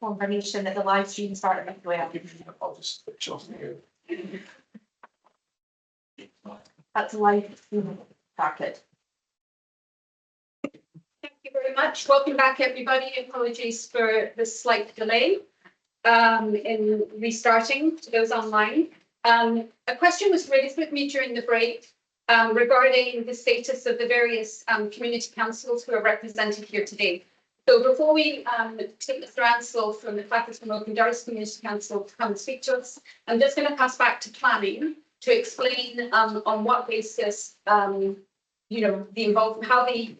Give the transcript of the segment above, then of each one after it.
confirmation that the live stream started right away. I'll just switch off here. That's live stream started. Thank you very much. Welcome back, everybody. Apologies for the slight delay in restarting to those online. A question was raised with me during the break regarding the status of the various community councils who are represented here today. So before we take Mr. Ansell from the Clackamas Open Doors Community Council to come and speak to us, I'm just going to pass back to planning to explain on what basis, you know, how the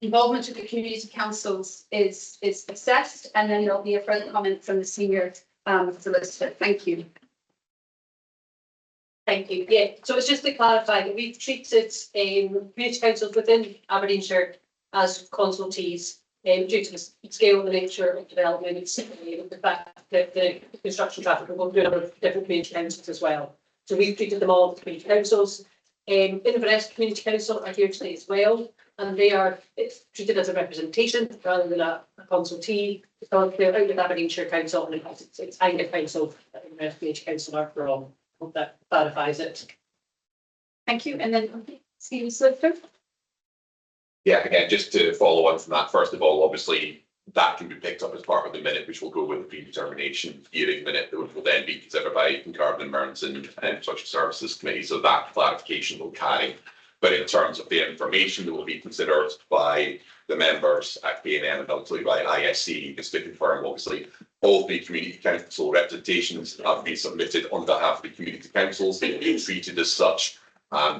involvement of the community councils is assessed, and then there'll be a further comment from the senior solicitor. Thank you. Thank you. Yeah, so it's just to clarify that we've treated community councils within Aberdeenshire as consultees due to the scale and the nature of development, the fact that the construction traffic will do a number of different community councils as well. So we've treated them all as community councils. Inverness Community Council are here today as well, and it's treated as a representation rather than a consultee. So they're out with Aberdeenshire Council, and it's Angus Council that Inverness Community Council are from. Hope that clarifies it. Thank you. And then Stephen Slifter. Yeah, again, just to follow on from that, first of all, obviously that can be picked up as part of the minute, which will go with the predetermination hearing minute, which will then be considered by Carbon and Mearns and Social Services Committee. So that clarification will carry. But in terms of the information that will be considered by the members at KNM and ultimately by ISC, just to confirm, obviously, all the community council representations have been submitted on behalf of the community councils. They've been treated as such.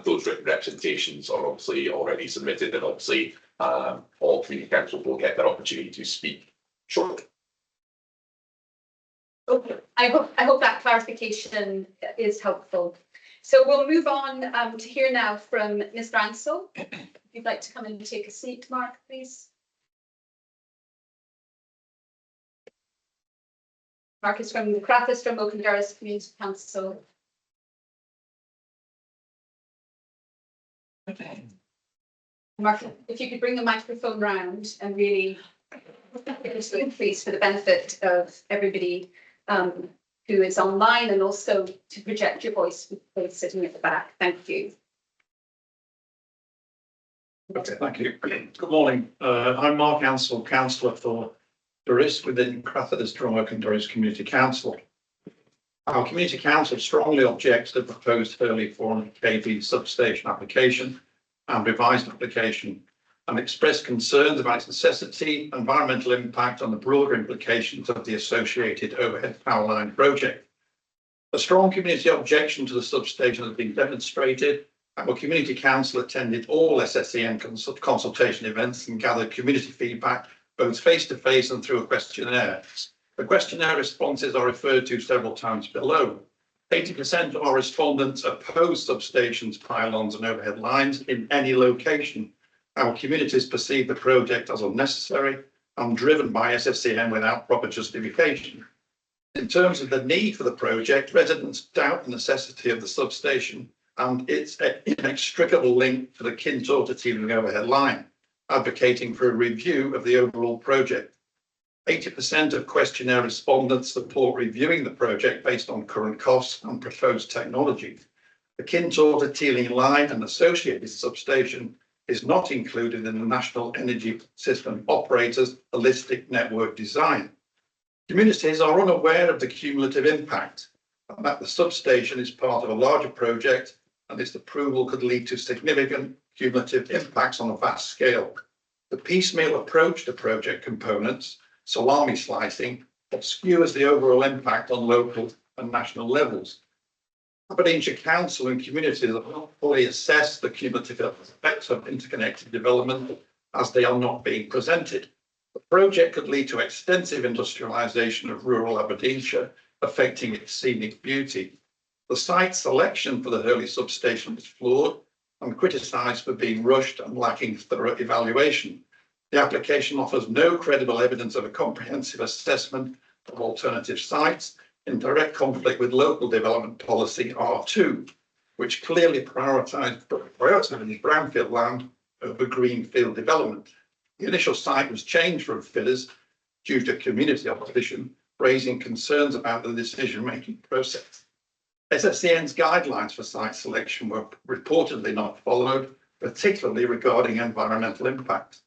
Those written representations are obviously already submitted, and obviously all community councils will get that opportunity to speak shortly. Okay, I hope that clarification is helpful. So we'll move on to hear now from Mr. Ansell. If you'd like to come and take a seat, Mark, please. Mark is from the Crathis from Oaken Doris Community Council. Okay. Mark, if you could bring the microphone round and really please, for the benefit of everybody who is online, and also to project your voice with those sitting at the back. Thank you. Okay, thank you. Good morning. I'm Mark Ansell, councillor for Doris within Crathis Oaken and Doris Community Council. Our Community Council strongly objects to the proposed Hurlie 400 kV substation application and revised application, and expressed concerns about its necessity, environmental impact, and the broader implications of the associated overhead power line project. A strong community objection to the substation has been demonstrated. Our Community Council attended all SSEN consultation events and gathered community feedback, both face-to-face and through a questionnaire. The questionnaire responses are referred to several times below. 80% of our respondents oppose substations, pylons, and overhead lines in any location. Our communities perceive the project as unnecessary and driven by SSEN without proper justification. In terms of the need for the project, residents doubt the necessity of the substation and its inextricable link to the Kintor to Teeling overhead line, advocating for a review of the overall project. 80% of questionnaire respondents support reviewing the project based on current costs and proposed technology. The Kintor to Teeling line and associated substation is not included in the National Energy System Operator's holistic network design. Communities are unaware of the cumulative impact and that the substation is part of a larger project, and its approval could lead to significant cumulative impacts on a vast scale. The piecemeal approach to project components, salami slicing, obscures the overall impact on local and national levels. Aberdeenshire Council and communities have not fully assessed the cumulative effects of interconnected development as they are not being presented. The project could lead to extensive industrialisation of rural Aberdeenshire, affecting its scenic beauty. The site selection for the Hurlie substation is flawed and criticised for being rushed and lacking thorough evaluation. The application offers no credible evidence of a comprehensive assessment of alternative sites, in direct conflict with local development policy R2, which clearly prioritises brownfield land over greenfield development. The initial site was changed from fillers due to community opposition, raising concerns about the decision-making process. SSCN's guidelines for site selection were reportedly not followed, particularly regarding environmental impact.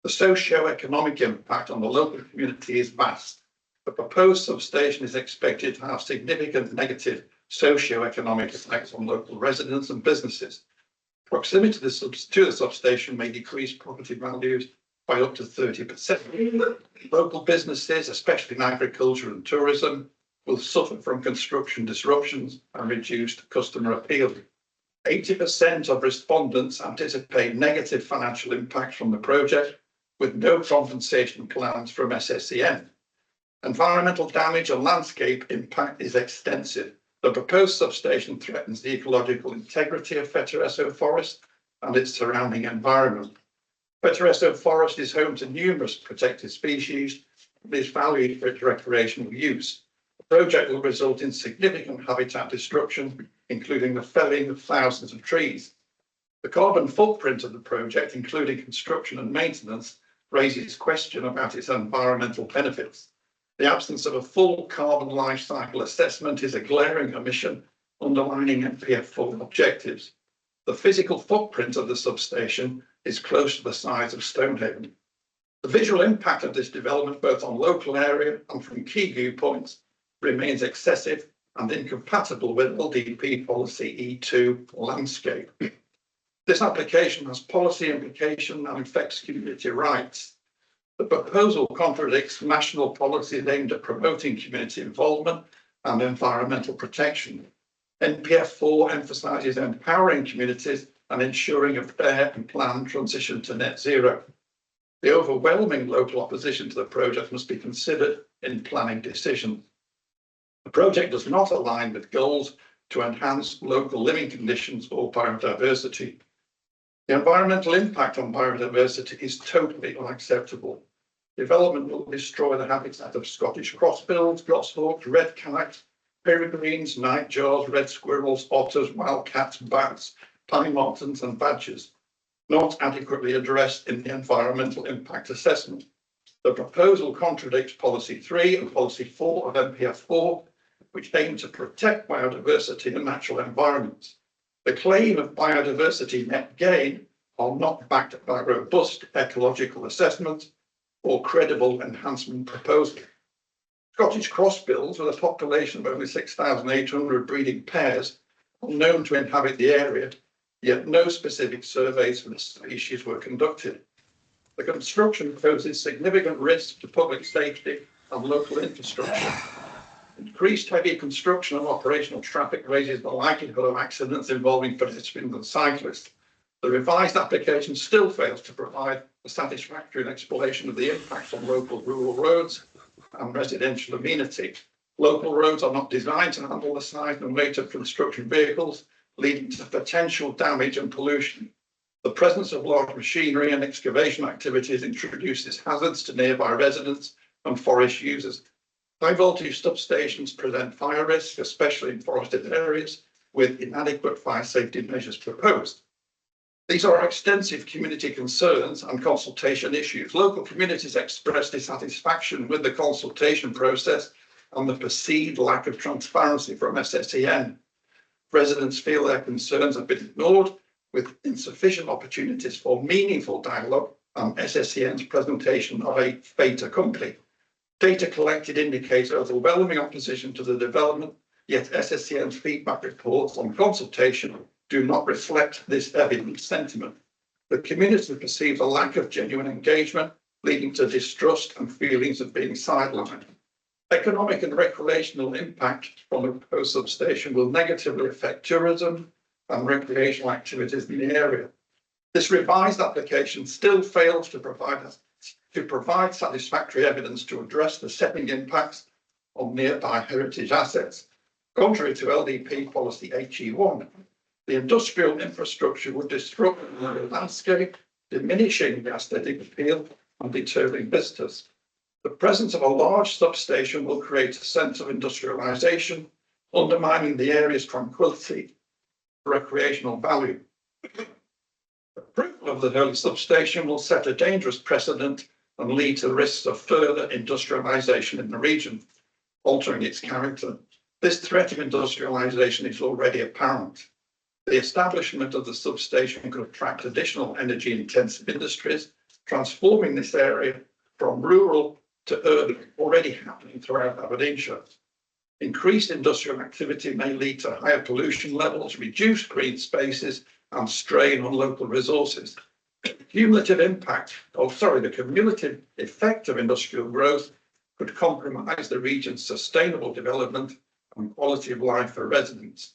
The socio-economic impact on the local community is vast. The proposed substation is expected to have significant negative socio-economic effects on local residents and businesses. Proximity to the substation may decrease property values by up to 30%. Local businesses, especially in agriculture and tourism, will suffer from construction disruptions and reduced customer appeal. 80% of respondents anticipate negative financial impacts from the project, with no compensation plans from SSCN. Environmental damage and landscape impact is extensive. The proposed substation threatens the ecological integrity of Fetteresso Forest and its surrounding environment. Fetteresso Forest is home to numerous protected species and is valued for its recreational use. The project will result in significant habitat destruction, including the felling of thousands of trees. The carbon footprint of the project, including construction and maintenance, raises question about its environmental benefits. The absence of a full carbon life cycle assessment is a glaring omission, underlining NPF4 objectives. The physical footprint of the substation is close to the size of Stonehaven. The visual impact of this development, both on local area and from key viewpoints, remains excessive and incompatible with LDP policy E2 landscape. This application has policy implication and affects community rights. The proposal contradicts national policies aimed at promoting community involvement and environmental protection. NPF4 emphasises empowering communities and ensuring a fair and planned transition to net zero. The overwhelming local opposition to the project must be considered in planning decisions. The project does not align with goals to enhance local living conditions or biodiversity. The environmental impact on biodiversity is totally unacceptable. Development will destroy the habitat of Scottish crossbills, goshawks, red kites, peregrines, nightjars, red squirrels, otters, wildcats, bats, pine martens and badgers, not adequately addressed in the environmental impact assessment. The proposal contradicts Policy 3 and Policy 4 of NPF4, which aim to protect biodiversity and natural environments. The claim of biodiversity net gain are not backed by robust ecological assessments or credible enhancement proposals. Scottish crossbills, with a population of only 6,800 breeding pairs, are known to inhabit the area, yet no specific surveys for the species were conducted. The construction poses significant risk to public safety and local infrastructure. Increased heavy construction and operational traffic raises the likelihood of accidents involving pedestrians and cyclists. The revised application still fails to provide a satisfactory explanation of the impacts on local rural roads and residential amenity. Local roads are not designed to handle the size and weight of construction vehicles, leading to potential damage and pollution. The presence of large machinery and excavation activities introduces hazards to nearby residents and forest users. High voltage substations present fire risk, especially in forested areas, with inadequate fire safety measures proposed. These are extensive community concerns and consultation issues. Local communities express dissatisfaction with the consultation process and the perceived lack of transparency from SSEN. Residents feel their concerns have been ignored, with insufficient opportunities for meaningful dialogue and SSEN's presentation of a fait accompli. Data collected indicates overwhelming opposition to the development, yet SSEN's feedback reports on consultation do not reflect this evident sentiment. The community perceives a lack of genuine engagement, leading to distrust and feelings of being sidelined. Economic and recreational impact from the proposed substation will negatively affect tourism and recreational activities in the area. This revised application still fails to provide satisfactory evidence to address the setting impacts on nearby heritage assets. Contrary to LDP policy HE1, the industrial infrastructure would disrupt the landscape, diminishing the aesthetic appeal and deterring visitors. The presence of a large substation will create a sense of industrialisation, undermining the area's tranquility, recreational value. Approval of the Hurlie substation will set a dangerous precedent and lead to risks of further industrialisation in the region. altering its character. This threat of industrialisation is already apparent. The establishment of the substation could attract additional energy-intensive industries, transforming this area from rural to urban, already happening throughout Aberdeenshire. Increased industrial activity may lead to higher pollution levels, reduced green spaces, and strain on local resources. The cumulative effect of industrial growth could compromise the region's sustainable development and quality of life for residents.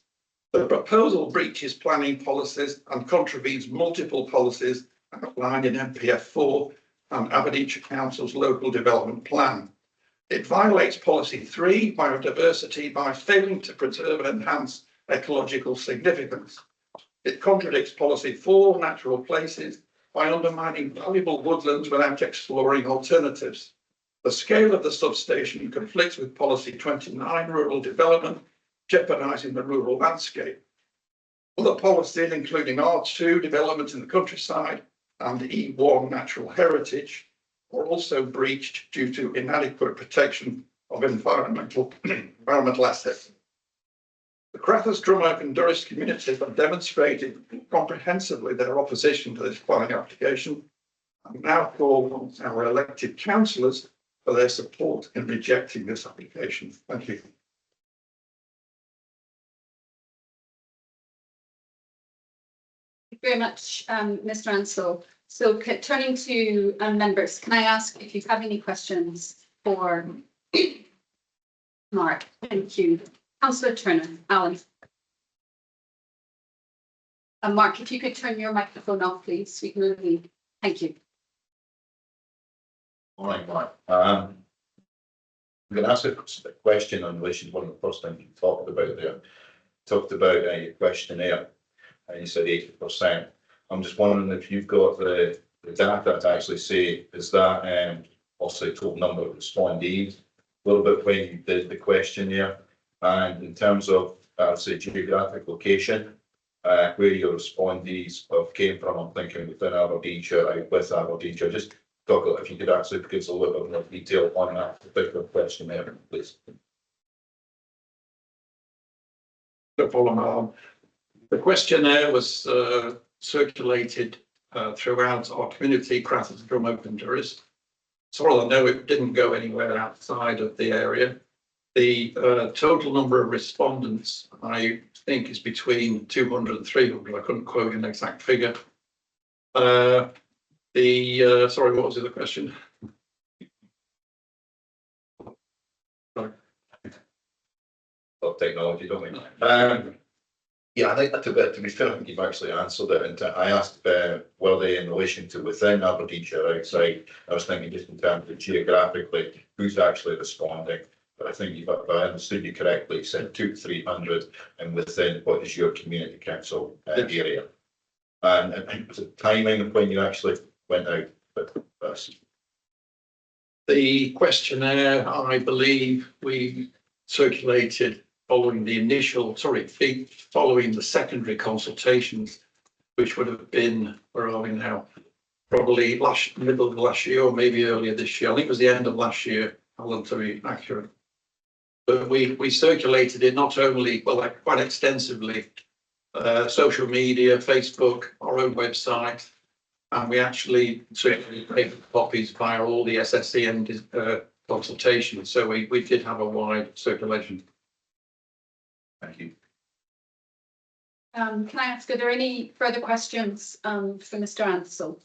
The proposal breaches planning policies and contravenes multiple policies outlined in MPF 4 and Aberdeenshire Council's local development plan. It violates policy 3, biodiversity, by failing to preserve and enhance ecological significance. It contradicts policy 4, natural places, by undermining valuable woodlands without exploring alternatives. The scale of the substation conflicts with policy 29, rural development, jeopardising the rural landscape. Other policies, including R2, development in the countryside, and E1, natural heritage, are also breached due to inadequate protection of environmental assets. The Crathers, Drummock and Durris communities have demonstrated comprehensively their opposition to this planning application and now call on our elected councillors for their support in rejecting this application. Thank you. Thank you very much, Mr. Ansell. So turning to members, can I ask if you have any questions for Mark? Thank you. Councillor Turner, Alan. Mark, if you could turn your microphone off, please. We can really, thank you. Morning, Mark. I'm going to ask a question in relation to one of the first things you talked about there. Talked about a questionnaire, and you said 80%. I'm just wondering if you've got the data to actually say, is that also total number of respondees, a little bit when you did the questionnaire, and in terms of, say, geographic location, where your respondees have came from. I'm thinking within Aberdeenshire, out with Aberdeenshire. Just talk, if you could actually give us a little bit more detail on that particular questionnaire, please. No problem. The questionnaire was circulated throughout our community, Crathers, Drummock and Durris. So far as I know, it didn't go anywhere outside of the area. The total number of respondents, I think, is between 200 and 300. I couldn't quote an exact figure. Sorry, what was the other question? Sorry. Of technology, don't we? Yeah, I think that's a bit, to be fair, I think you've actually answered it. And I asked, were they in relation to within Aberdeenshire, outside? I was thinking just in terms of geographically, who's actually responding. But I think if I understood you correctly, you said 200 to 300, and within what is your community council area. And was it timing of when you actually went out with this? The questionnaire, I believe we circulated following the secondary consultations, which would have been, where are we now? Probably middle of last year or maybe earlier this year. I think it was the end of last year, Alan, to be accurate. But we circulated it not only, well, like quite extensively, social media, Facebook, our own website, and we actually circulated paper copies via all the SSEN consultations. So we did have a wide circulation. Thank you. Can I ask, are there any further questions for Mr. Ansell?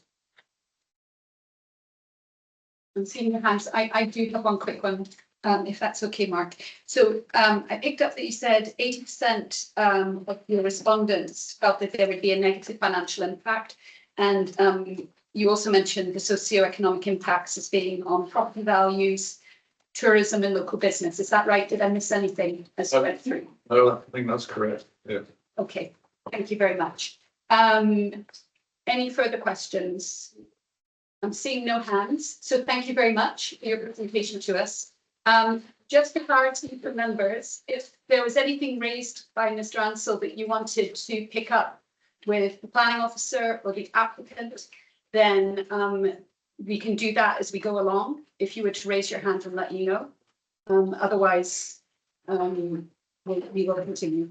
I'm seeing your hands. I do have one quick one, if that's okay, Mark. So I picked up that you said 80% of your respondents felt that there would be a negative financial impact. And you also mentioned the socio-economic impacts as being on property values, tourism and local business. Is that right? Did I miss anything as you went through? No, I think that's correct. Yeah. Okay, thank you very much. Any further questions? I'm seeing no hands, so thank you very much for your presentation to us. Just for clarity for members, if there was anything raised by Mr. Ansell that you wanted to pick up with the planning officer or the applicant, then we can do that as we go along. If you were to raise your hand and let you know. Otherwise, we will continue.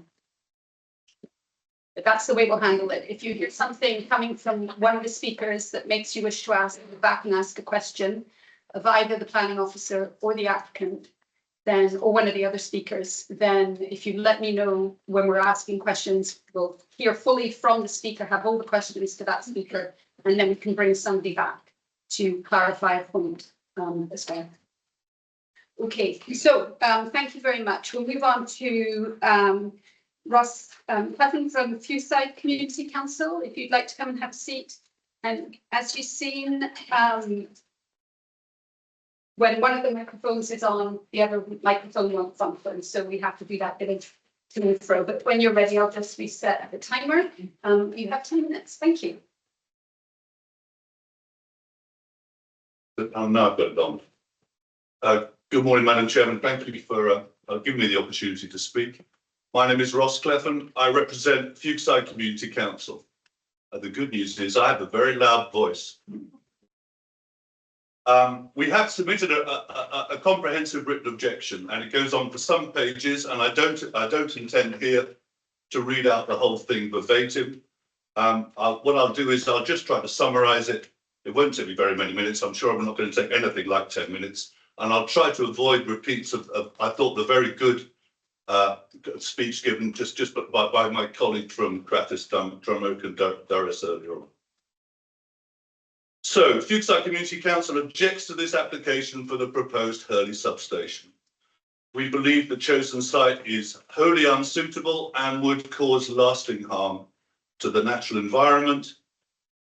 But that's the way we'll handle it. If you hear something coming from one of the speakers that makes you wish to ask, go back and ask a question of either the planning officer or the applicant, then, or one of the other speakers, then if you let me know when we're asking questions, we'll hear fully from the speaker, have all the questions to that speaker, and then we can bring somebody back to clarify a point as well. Okay, so thank you very much. We'll move on to Ross Cleffin from Fewside Community Council, if you'd like to come and have a seat. And as you've seen, when one of the microphones is on, the other microphone won't function, so we have to do that bit of to and fro. But when you're ready, I'll just reset the timer. You have 10 minutes. Thank you. Now I've got it on. Good morning, Madam Chairman. Thank you for giving me the opportunity to speak. My name is Ross Cleffin. I represent Fewside Community Council. The good news is I have a very loud voice. We have submitted a comprehensive written objection, and it goes on for some pages, and I don't intend here to read out the whole thing verbatim. What I'll do is I'll just try to summarize it. It won't take me very many minutes. I'm sure I'm not going to take anything like 10 minutes. And I'll try to avoid repeats of I thought, the very good speech given just by my colleague from Crathis, Drumoak and Durris earlier on. So, Fewside Community Council objects to this application for the proposed Hurlie substation. We believe the chosen site is wholly unsuitable and would cause lasting harm to the natural environment,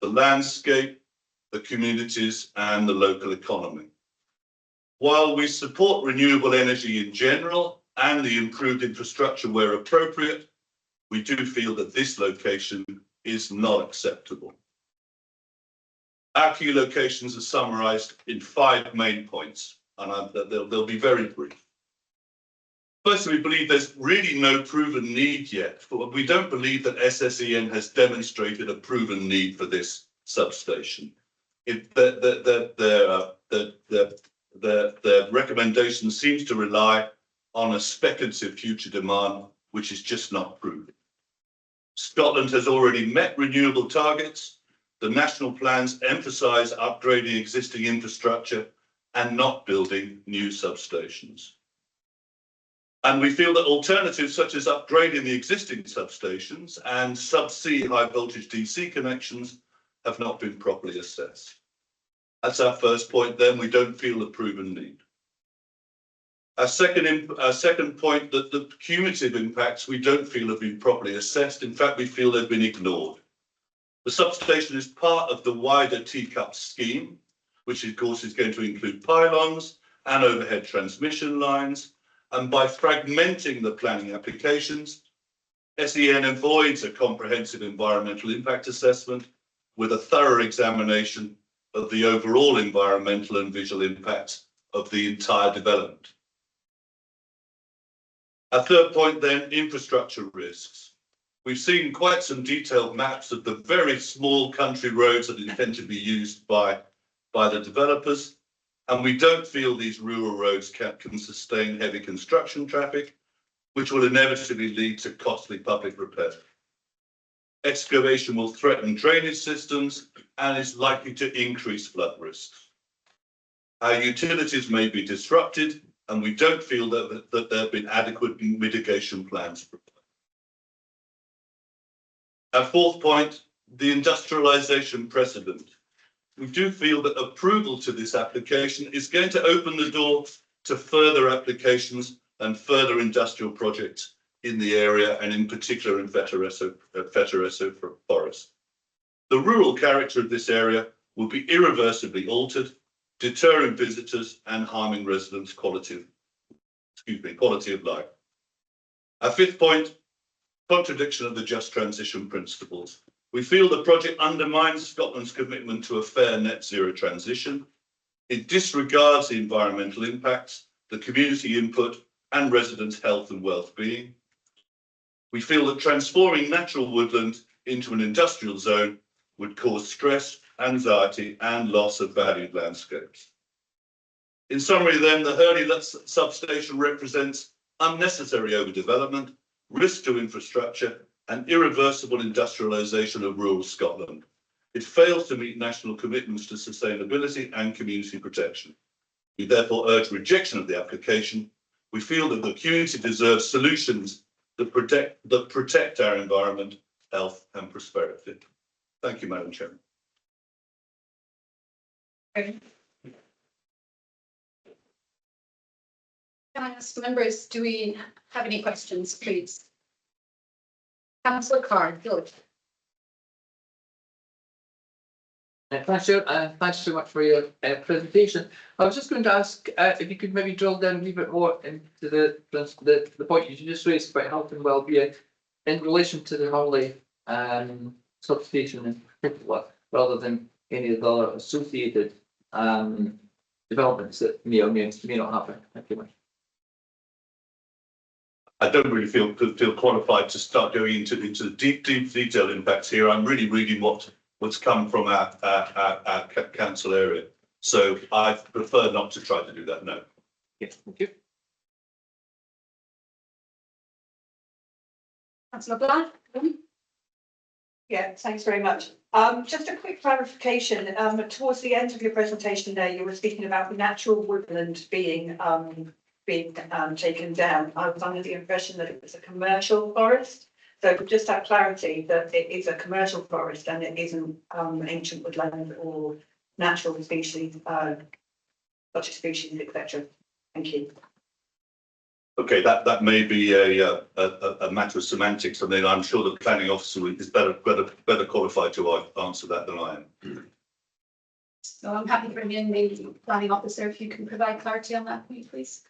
the landscape, the communities and the local economy. While we support renewable energy in general and the improved infrastructure where appropriate, we do feel that this location is not acceptable. Our key locations are summarised in 5 main points, and they'll be very brief. Firstly, we believe there's really no proven need yet. We don't believe that SSEN has demonstrated a proven need for this substation. The recommendation seems to rely on a speculative future demand, which is just not proven. Scotland has already met renewable targets. The national plans emphasise upgrading existing infrastructure and not building new substations. And we feel that alternatives such as upgrading the existing substations and subsea high voltage DC connections have not been properly assessed. That's our first point. Then we don't feel the proven need. Our second point, that the cumulative impacts we don't feel have been properly assessed. In fact, we feel they've been ignored. The substation is part of the wider teacup scheme, which of course is going to include pylons and overhead transmission lines. And by fragmenting the planning applications, SEN avoids a comprehensive environmental impact assessment with a thorough examination of the overall environmental and visual impacts of the entire development. Our third point then, infrastructure risks. We've seen quite some detailed maps of the very small country roads that intend to be used by the developers, and we don't feel these rural roads can sustain heavy construction traffic, which will inevitably lead to costly public repair. Excavation will threaten drainage systems and is likely to increase flood risks. Our utilities may be disrupted, and we don't feel that there have been adequate mitigation plans proposed. Our fourth point, the industrialisation precedent. We do feel that approval to this application is going to open the door to further applications and further industrial projects in the area, and in particular in Fetteresso Forest. The rural character of this area will be irreversibly altered, deterring visitors and harming residents' quality of life. Our fifth point, contradiction of the just transition principles. We feel the project undermines Scotland's commitment to a fair net zero transition. It disregards the environmental impacts, the community input, and residents' health and well-being. We feel that transforming natural woodland into an industrial zone would cause stress, anxiety, and loss of valued landscapes. In summary then, the Hurlie substation represents unnecessary overdevelopment, risk to infrastructure and irreversible industrialisation of rural Scotland. It fails to meet national commitments to sustainability and community protection. We therefore urge rejection of the application. We feel that the community deserves solutions that protect our environment, health and prosperity. Thank you, Madam Chairman. Can I ask members, do we have any questions, please? Councillor Carr, good. Thanks, Chair. Thanks so much for your presentation. I was just going to ask if you could maybe drill down a wee bit more into the point you just raised about health and well-being in relation to the Hurlie substation in particular, rather than any of the other associated developments that may or may not happen. Thank you much. I don't really feel qualified to start going into deep detailed impacts here. I'm really reading what's come from our council area. So I prefer not to try to do that, no. Yes, thank you. Councillor Black? Yeah, thanks very much. Just a quick clarification. Towards the end of your presentation there, you were speaking about the natural woodland being taken down. I was under the impression that it was a commercial forest. So just have clarity that it is a commercial forest and it isn't ancient woodland or natural species, such as species, etc. Thank you. Okay, that may be a matter of semantics. I mean, I'm sure the planning officer is better qualified to answer that than I am. So I'm happy to bring in the planning officer if you can provide clarity on that point, please.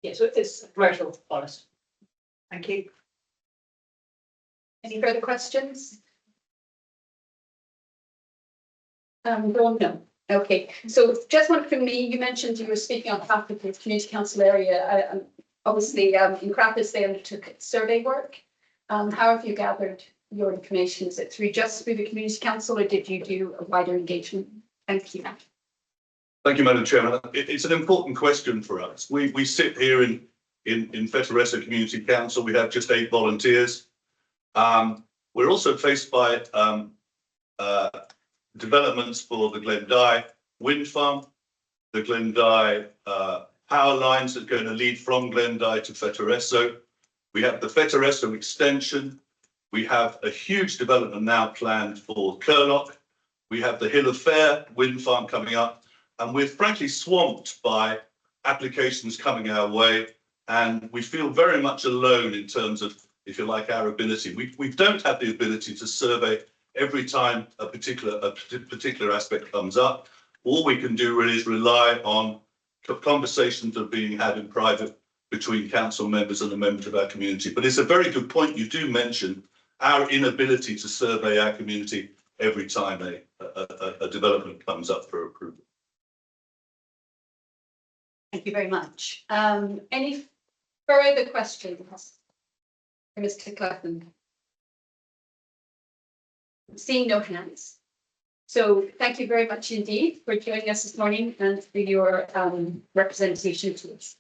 Yeah, so it's a commercial forest. Thank you. Any further questions? No. Okay, so just one from me. You mentioned you were speaking on behalf of the community council area. Obviously, in Crathis, they undertook survey work. How have you gathered your information? Is it just through the community council, or did you do a wider engagement? Thank you. Thank you, Madam Chairman. It's an important question for us. We sit here in Fetteressa Community Council. We have just 8 volunteers. We're also faced by developments for the Glendy wind farm, the Glendy power lines that are going to lead from Glendy to Fetteressa. We have the Fetteressa extension. We have a huge development now planned for Curlock. We have the Hill of Fair wind farm coming up, and we're frankly swamped by applications coming our way, and we feel very much alone in terms of, if you like, our ability. We don't have the ability to survey every time a particular aspect comes up. All we can do really is rely on conversations that are being had in private between council members and the members of our community. But it's a very good point you do mention, our inability to survey our community every time a development comes up for approval. Thank you very much. Any further questions for Mr. Clapham? Seeing no hands. So thank you very much indeed for joining us this morning and for your representation to us.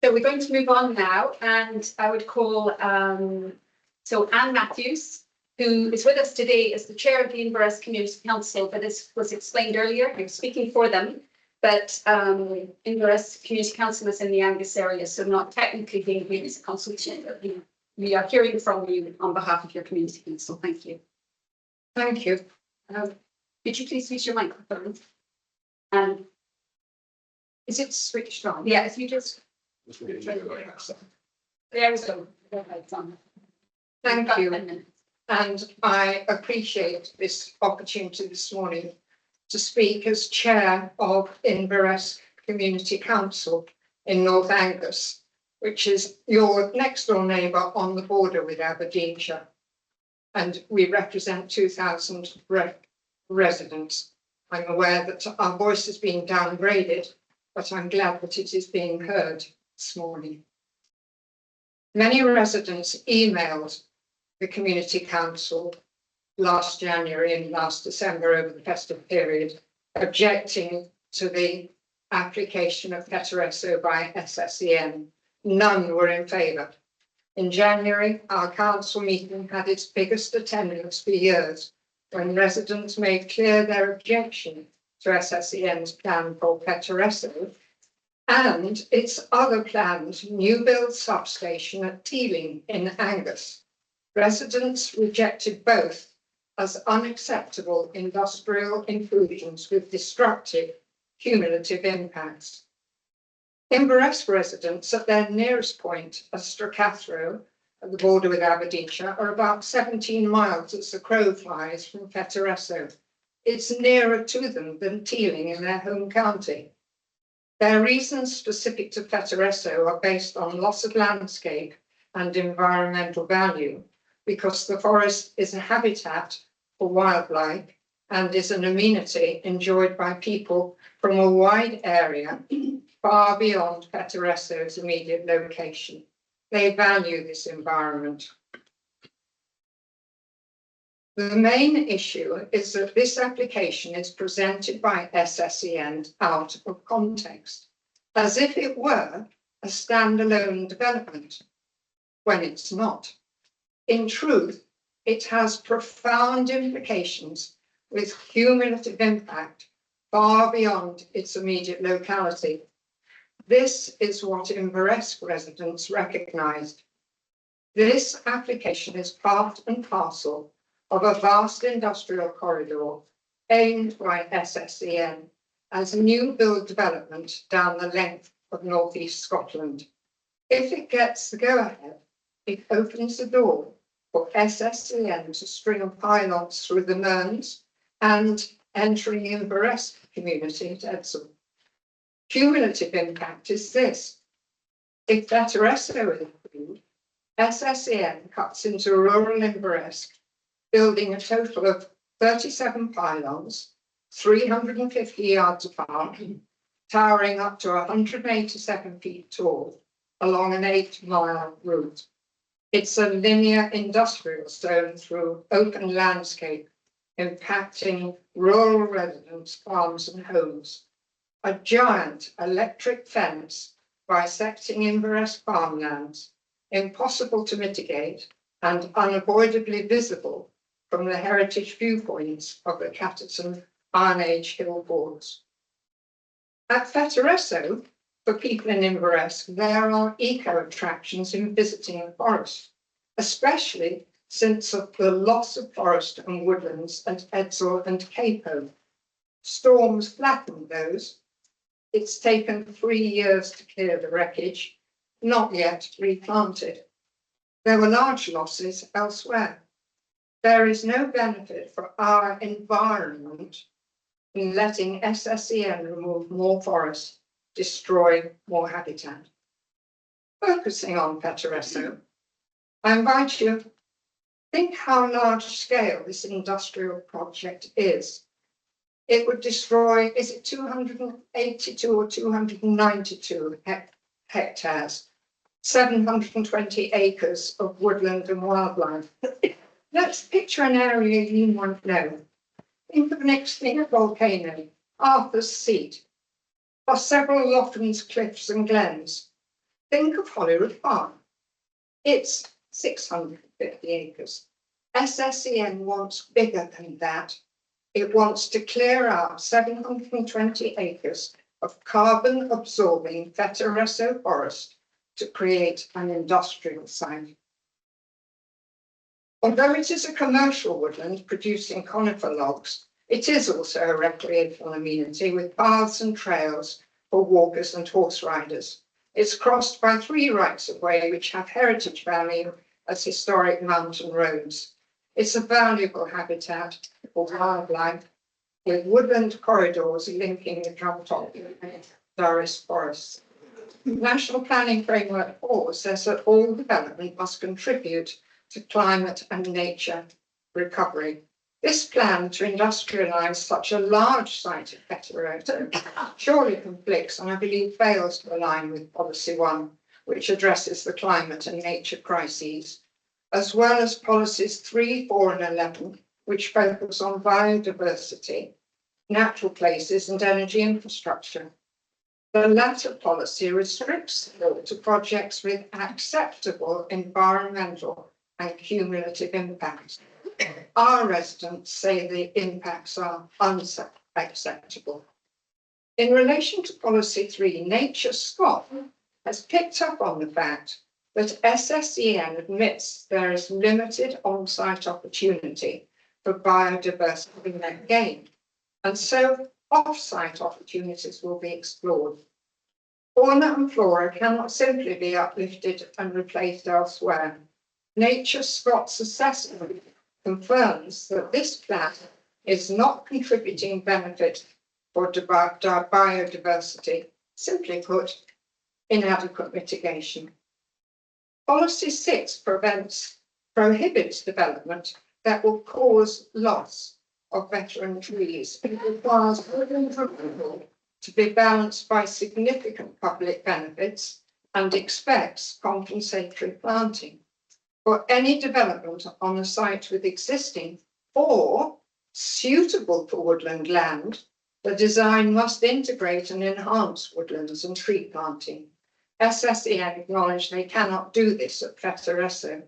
So we're going to move on now, and I would call so Anne Matthews, who is with us today as the chair of the Inverness Community Council, but this was explained earlier. I'm speaking for them, but Inverness Community Council is in the Angus area, so not technically being here as a consultant, but we are hearing from you on behalf of your community council. Thank you. Thank you. Could you please use your microphone? And Is it switched on? yeah, if you just there we go. Go ahead, Tom. Thank About you. 10 minutes. And I appreciate this opportunity this morning to speak as chair of Inverness Community Council in North Angus, which is your next door neighbour on the border with Aberdeenshire. And we represent 2,000 residents. I'm aware that our voice has been downgraded, but I'm glad that it is being heard this morning. Many residents emailed the Community Council last January and last December over the festive period, objecting to the application of Fetteresso by SSEN. None were in favour. In January, our council meeting had its biggest attendance for years, when residents made clear their objection to SSEN's plan for Fetteresso and its other planned new build substation at Teeling in Angus. Residents rejected both as unacceptable industrial intrusions with destructive cumulative impacts. Inveresk residents at their nearest point, Stracathro, at the border with Aberdeenshire, are about 17 miles as the crow flies from Fetteresso. It's nearer to them than Teeling in their home county. Their reasons specific to Fetteresso are based on loss of landscape and environmental value, because the forest is a habitat for wildlife and is an amenity enjoyed by people from a wide area far beyond Fetteresso's immediate location. They value this environment. The main issue is that this application is presented by SSEN out of context, as if it were a standalone development, when it's not. In truth, it has profound implications with cumulative impact far beyond its immediate locality. This is what Inveresk residents recognised. This application is part and parcel of a vast industrial corridor aimed by SSEN as a new build development down the length of North East Scotland. If it gets the go-ahead, it opens the door for SSEN to string pylons through the Mearns and entering the Inveresk community at Edsel. Cumulative impact is this. If Fetteresso is approved, SSEN cuts into rural Inveresk, building a total of 37 pylons, 350 yards apart, towering up to 187 feet tall, along an 8-mile route. It's a linear industrial zone through open landscape, impacting rural residents, farms and homes. A giant electric fence bisecting Inveresk farmlands, impossible to mitigate and unavoidably visible from the heritage viewpoints of the Catterton Iron Age hill boards. At Fetteresso, for people in Inveresk, there are eco-attractions in visiting the forest, especially since of the loss of forest and woodlands at Edsel and Capo. Storms flattened those. It's taken 3 years to clear the wreckage, not yet replanted. There were large losses elsewhere. There is no benefit for our environment in letting SSEN remove more forest, destroy more habitat. Focusing on Fetteresso, I invite you to think how large scale this industrial project is. It would destroy, is it 282 or 292 hectares, 720 acres of woodland and wildlife. Let's picture an area you might know. Think of an extinct volcano, Arthur's Seat, or several Lofton's cliffs and glens. Think of Holyrood Farm. It's 650 acres. SSEN wants bigger than that. It wants to clear out 720 acres of carbon-absorbing Fetteresso forest to create an industrial site. Although it is a commercial woodland producing conifer logs, it is also a recreational amenity with paths and trails for walkers and horse riders. It's crossed by 3 rights-of-way which have heritage value as historic mountain roads. It's a valuable habitat for wildlife with woodland corridors linking the Drumtop and Durris forests. National Planning Framework 4 says that all development must contribute to climate and nature recovery. This plan to industrialise such a large site at Fetteresso surely conflicts and I believe fails to align with Policy 1, which addresses the climate and nature crises, as well as policies 3, 4 and 11, which focus on biodiversity, natural places and energy infrastructure. The latter policy restricts support to projects with acceptable environmental and cumulative impacts. Our residents say the impacts are unacceptable. In relation to Policy 3, Nature Scot has picked up on the fact that SSEN admits there is limited on-site opportunity for biodiversity net gain, and so off-site opportunities will be explored. Fauna and flora cannot simply be uplifted and replaced elsewhere. Nature Scot's assessment confirms that this plan is not contributing benefit for biodiversity, simply put, inadequate mitigation. Policy 6 prohibits development that will cause loss of veteran trees. It requires woodland removal to be balanced by significant public benefits and expects compensatory planting. For any development on a site with existing or suitable for woodland land, the design must integrate and enhance woodlands and tree planting. SSEN acknowledge they cannot do this at Fetteresso.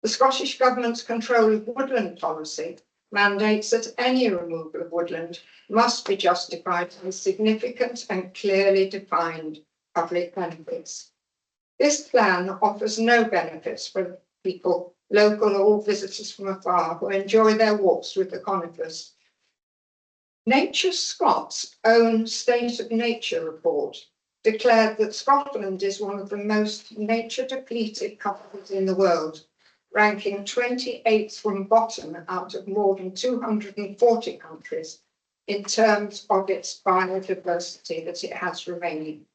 The Scottish Government's control of woodland policy mandates that any removal of woodland must be justified by significant and clearly defined public benefits. This plan offers no benefits for people, local or visitors from afar, who enjoy their walks with the conifers. Nature Scot's own State of Nature report declared that Scotland is one of the most nature depleted countries in the world, ranking 28th from bottom out of more than 240 countries in terms of its biodiversity that it has remaining.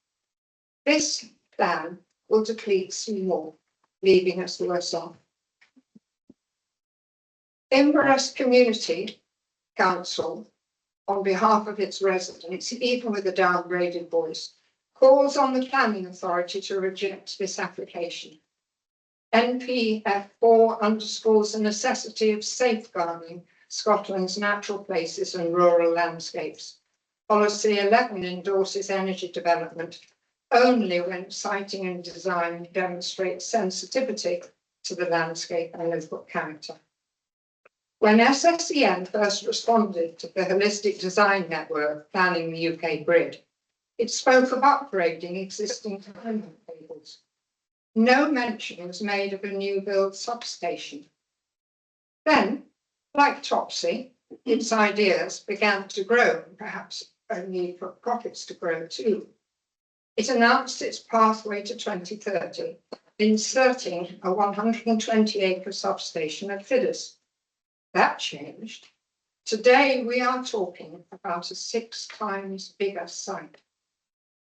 This plan will deplete some more, leaving us worse off. Inverness Community Council, on behalf of its residents, even with a downgraded voice, calls on the planning authority to reject this application. NPF4 underscores the necessity of safeguarding Scotland's natural places and rural landscapes. Policy 11 endorses energy development only when siting and design demonstrate sensitivity to the landscape and local character. When SSEN first responded to the Holistic Design Network planning the UK grid, it spoke of upgrading existing timing cables. No mention was made of a new build substation. Then, like Topsy, its ideas began to grow, and perhaps a need for profits to grow too. It announced its pathway to 2030, inserting a 120-acre substation at Fidders. That changed. Today, we are talking about a 6 times bigger site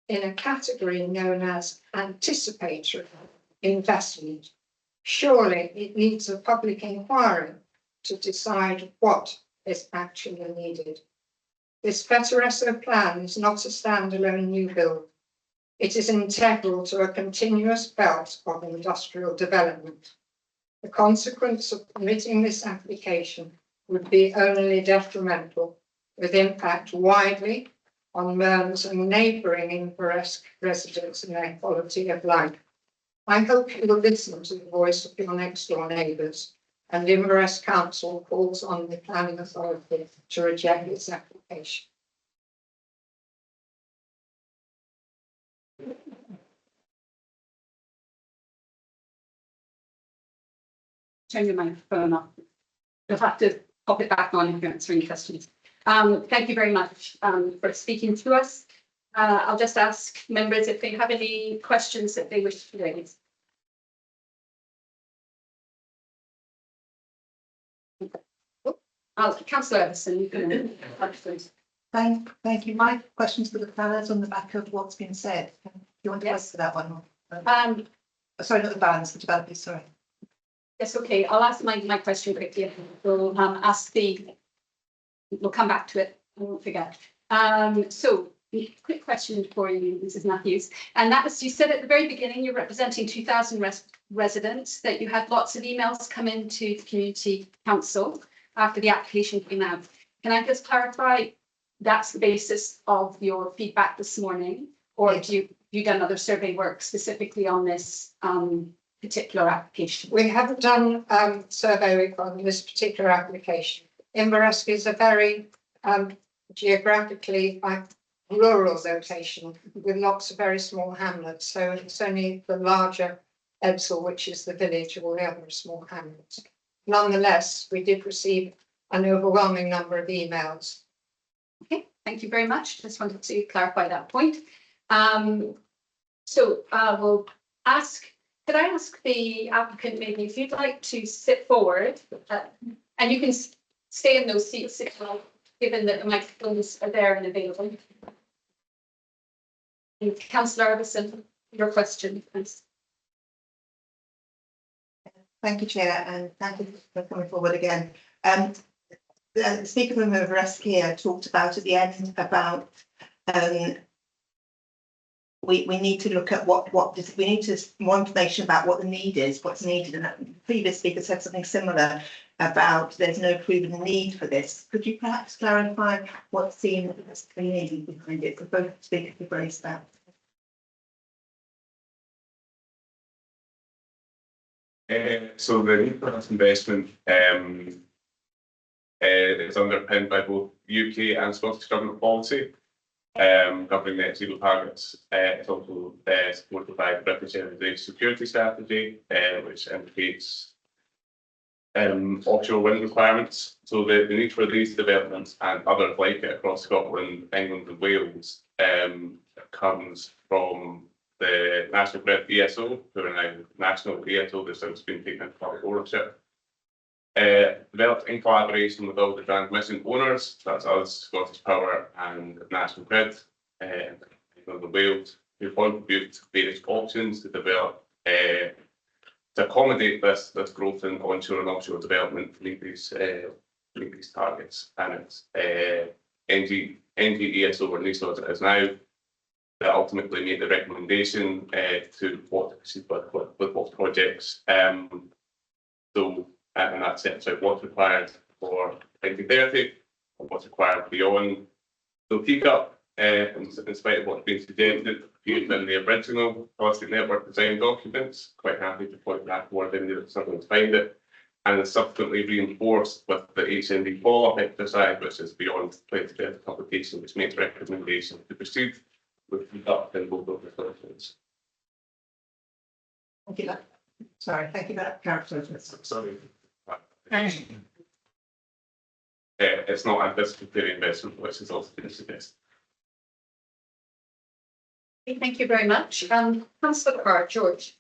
in a category known as anticipatory investment. Surely it needs a public inquiry to decide what is actually needed. This Fetteresso plan is not a standalone new build. It is integral to a continuous belt of industrial development. The consequence of permitting this application would be only detrimental, with impact widely on Mearns and neighbouring Inverness residents and their quality of life. I hope you will listen to the voice of your next door neighbours, and Inverness Council calls on the planning authority to reject this application. Turn your microphone off. You'll have to pop it back on if you're answering questions. Thank you very much for speaking to us. I'll just ask members if they have any questions that they wish to raise. Councillor Everson, you can Thank you. My question's for the planners on the back of what's been said. Do you want to answer that one? Sorry, not the planners, the developers, sorry. Yes, okay, I'll ask my question quickly. We'll we'll come back to it, I won't forget. So, quick question for you, Mrs. Matthews, and that was, you said at the very beginning you're representing 2,000 residents, that you had lots of emails come into the community council. after the application came out. Can I just clarify, that's the basis of your feedback this morning? Or have you done other survey work specifically on this particular application? We haven't done survey work on this particular application. Inveresk is a very geographically rural location with lots of very small hamlets. So it's only the larger Edsall, which is the village, or the other small hamlets. Nonetheless, we did receive an overwhelming number of emails. Okay, thank you very much. Just wanted to clarify that point. We'll ask, could I ask the applicant maybe if you'd like to sit forward and you can stay in those seats if you like, given that the microphones are there and available. And Councillor Iveson, your question, please. Thank you, Chair, and thank you for coming forward again. The Speaker from Inveresk here talked about at the end about we need to look at we need to more information about what the need is, what's needed, and the previous speaker said something similar about there's no proven need for this. Could you perhaps clarify what's seen as the need behind it for both speakers to raise that? So the need for this investment is underpinned by both UK and Scottish Government policy governing net zero targets. It's also supported by the British Energy Security Strategy, which indicates offshore wind requirements. So the need for these developments and others like it across Scotland, England and Wales comes from the National Grid ESO, who are now National ESO, that's since been taken into public ownership. Developed in collaboration with all the transmission owners, that's us, Scottish Power and National Grid, England and Wales, who contribute various options to develop to accommodate this growth in onshore and offshore development to meet these targets. And it's NGESO or NESO as it is now that ultimately made the recommendation to what to proceed with what projects. And that sets out what's required for 2030 and what's required beyond. So TCUP, in spite of what's been suggested, appeared in the original Holistic Network Design documents. Quite happy to point that forward in there if someone's find it. And is subsequently reinforced with the HND follow-up exercise, which is beyond 2030 publication, which makes recommendations to proceed with TCUP in both of the solutions. Thank you. Sorry, thank you for that clarification. Sorry. It's not anticipatory investment, which is also been suggested. Thank you very much. Councillor Carr, George.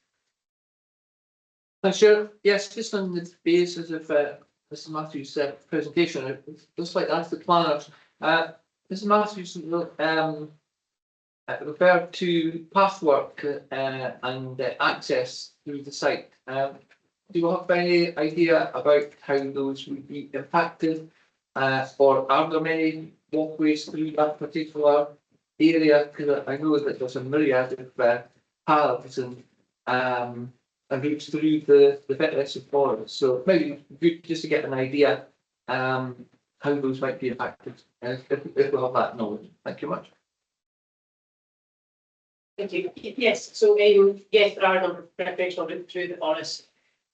Thanks, Chair. Yes, just on the basis of Mr Matthews' presentation, I'd just like to ask the planners. Mr Matthews referred to pathwork and access through the site. Do you have any idea about how those would be impacted? Or are there many walkways through that particular area? Because I know that there's a myriad of paths and routes through the Veterinary forest. So maybe good just to get an idea how those might be impacted, if we have that knowledge. Thank you much. Thank you. Yes, so yes, there are a number of recreational routes through the forest.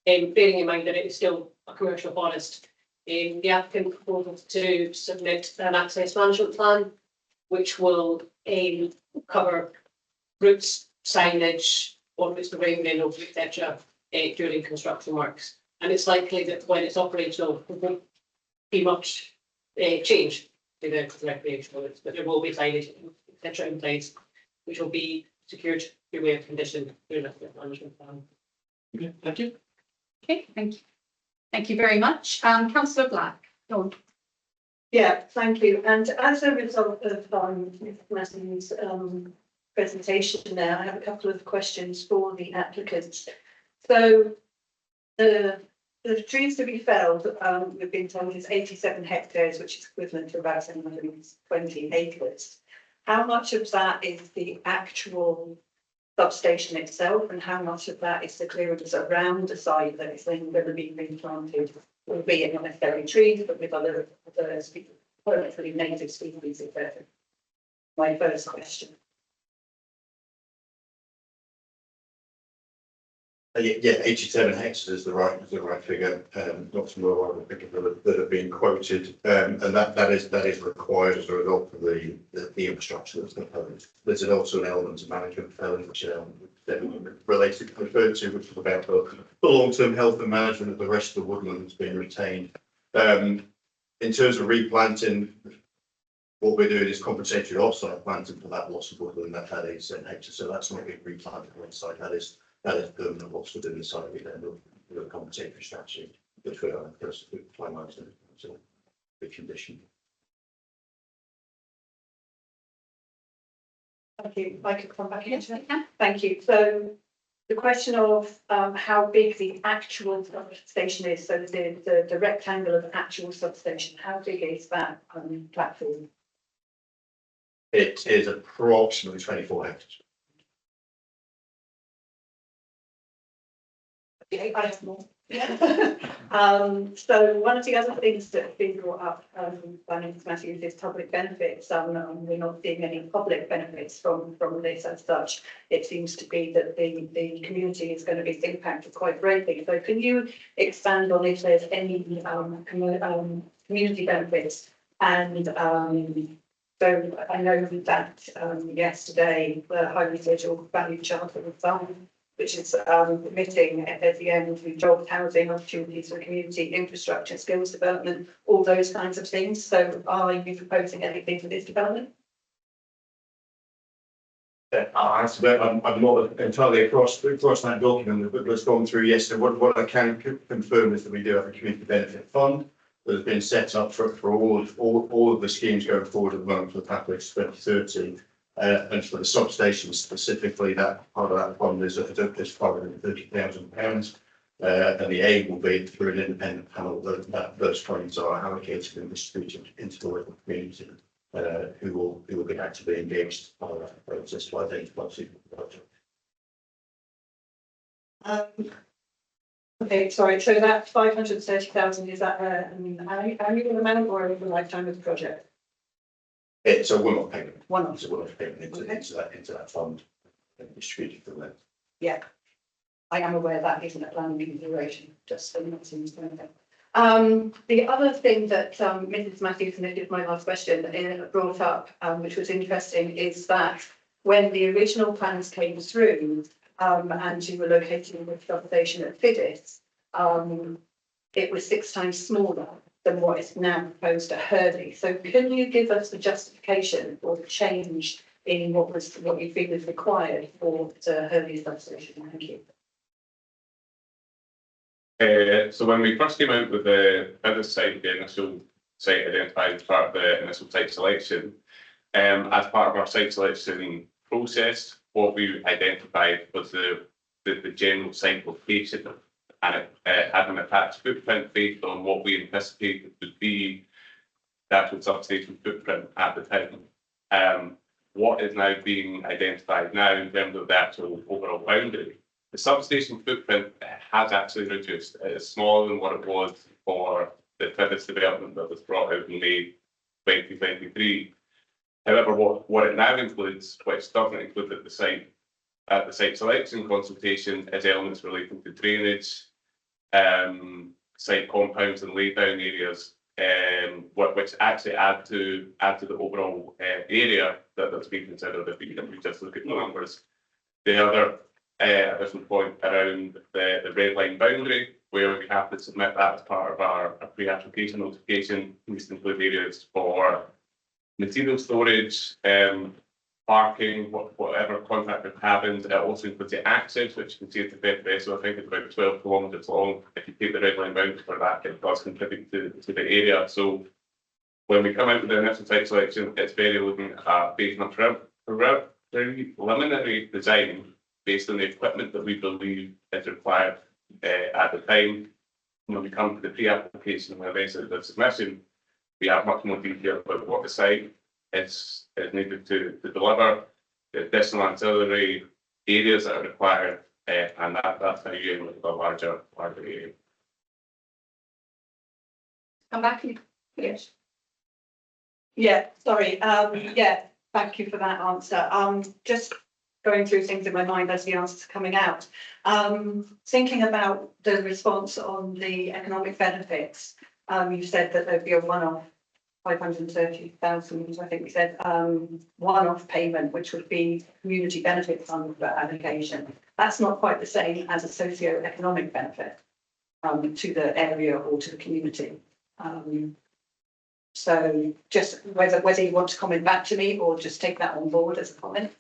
Bearing in mind that it is still a commercial forest, the applicant proposed to submit an access management plan, which will cover routes, signage, what routes to bring in, etc. During construction works. And it's likely that when it's operational, there won't be much change to the recreational routes, but there will be signage, etc. in place, which will be secured through way of condition through the management plan. Okay, thank you. Okay, thank you. Thank you very much. Councillor Black. Go on. Yeah, thank you. And as a result of Matthew's presentation there, I have a couple of questions for the applicants. So the trees to be felled, we've been told is 87 hectares, which is equivalent to about 720 acres. How much of that is the actual substation itself, and how much of that is the clearance around the site that is then going to be replanted albeit not necessarily trees, but with other permanently native species, if that's my first question. Yeah, 87 hectares is the right figure. Not some more other figures that have been quoted, and that is required as a result of the infrastructure that's proposed. There's also an element of management which related referred to, which is about the long-term health and management of the rest of the woodland that's being retained. In terms of replanting, what we're doing is compensatory off-site planting for that loss of woodland that 87 hectares. So that's not being replanted on site. That is permanent loss within the site. We then look at a compensatory strategy, which we are finalising. So the condition. Thank you. If I could come back into it. Thank you. So the question of how big the actual substation is, so the rectangle of actual substation, how big is that platform? It is approximately 24 hectares. Okay, I have more. So one of the other things that have been brought up by Mrs. Matthews is public benefits. We're not seeing any public benefits from this as such. It seems to be that the community is going to be impacted quite greatly. So can you expand on if there's any community benefits? And so I know that yesterday the highly scheduled value charter was done, which is permitting at the end to jobs, housing opportunities for community infrastructure, skills development, all those kinds of things. So are you proposing anything for this development? I'm not entirely across that document that was gone through yesterday. What I can confirm is that we do have a community benefit fund that has been set up for all of the schemes going forward at the moment for the Pathways 2030. And for the substation specifically, that part of that fund is £530,000. And the aim will be through an independent panel that those funds are allocated and distributed into the local community, who will be actively engaged as part of that process to identify suitable projects. Okay, sorry. So that 530,000, is that an annual amount or over the lifetime of the project? It's a one-off payment. One-off. It's a one-off payment into that fund and distributed from there. Yeah, I am aware that isn't a planning consideration, just so not seems to know. The other thing that Mrs. Matthews, and it is my last question, brought up, which was interesting, is that when the original plans came through and you were locating the substation at Fiddis, it was 6 times smaller than what is now proposed at Hurlie. So can you give us the justification for the change in what you feel is required for the Hurlie substation? Thank you. So when we first came out with the other site, the initial site identified as part of the initial site selection, as part of our site selection process, what we identified was the general site location, and it had an attached footprint based on what we anticipated would be the actual substation footprint at the time. What is now being identified now in terms of the actual overall boundary, the substation footprint has actually reduced. It is smaller than what it was for the Fiddis development that was brought out in May 2023. However, what it now includes, which doesn't include at the site selection consultation, is elements relating to drainage, site compounds and laydown areas, which actually add to the overall area that's being considered if we just look at the numbers. The other additional point around the red line boundary, where we have to submit that as part of our pre-application notification. These include areas for material storage, parking, whatever contractor happens. It also includes the access, which you can see at the bed there. So I think it's about 12 kilometres long. If you take the red line boundary for that, it does contribute to the area. So when we come out with the initial site selection, it's very looking at based on preliminary design based on the equipment that we believe is required at the time. When we come to the pre-application, where basically the submission, we have much more detail about what the site is needed to deliver, the additional ancillary areas that are required, and that's how you end with a larger area. come back and, yes. Yeah, sorry, yeah, thank you for that answer. Just going through things in my mind as the answers are coming out. Thinking about the response on the economic benefits, you said that there'd be a one-off 530,000, I think we said, one-off payment, which would be community benefit fund for allocation. That's not quite the same as a socio-economic benefit to the area or to the community. So just whether you want to comment back to me or just take that on board as a comment.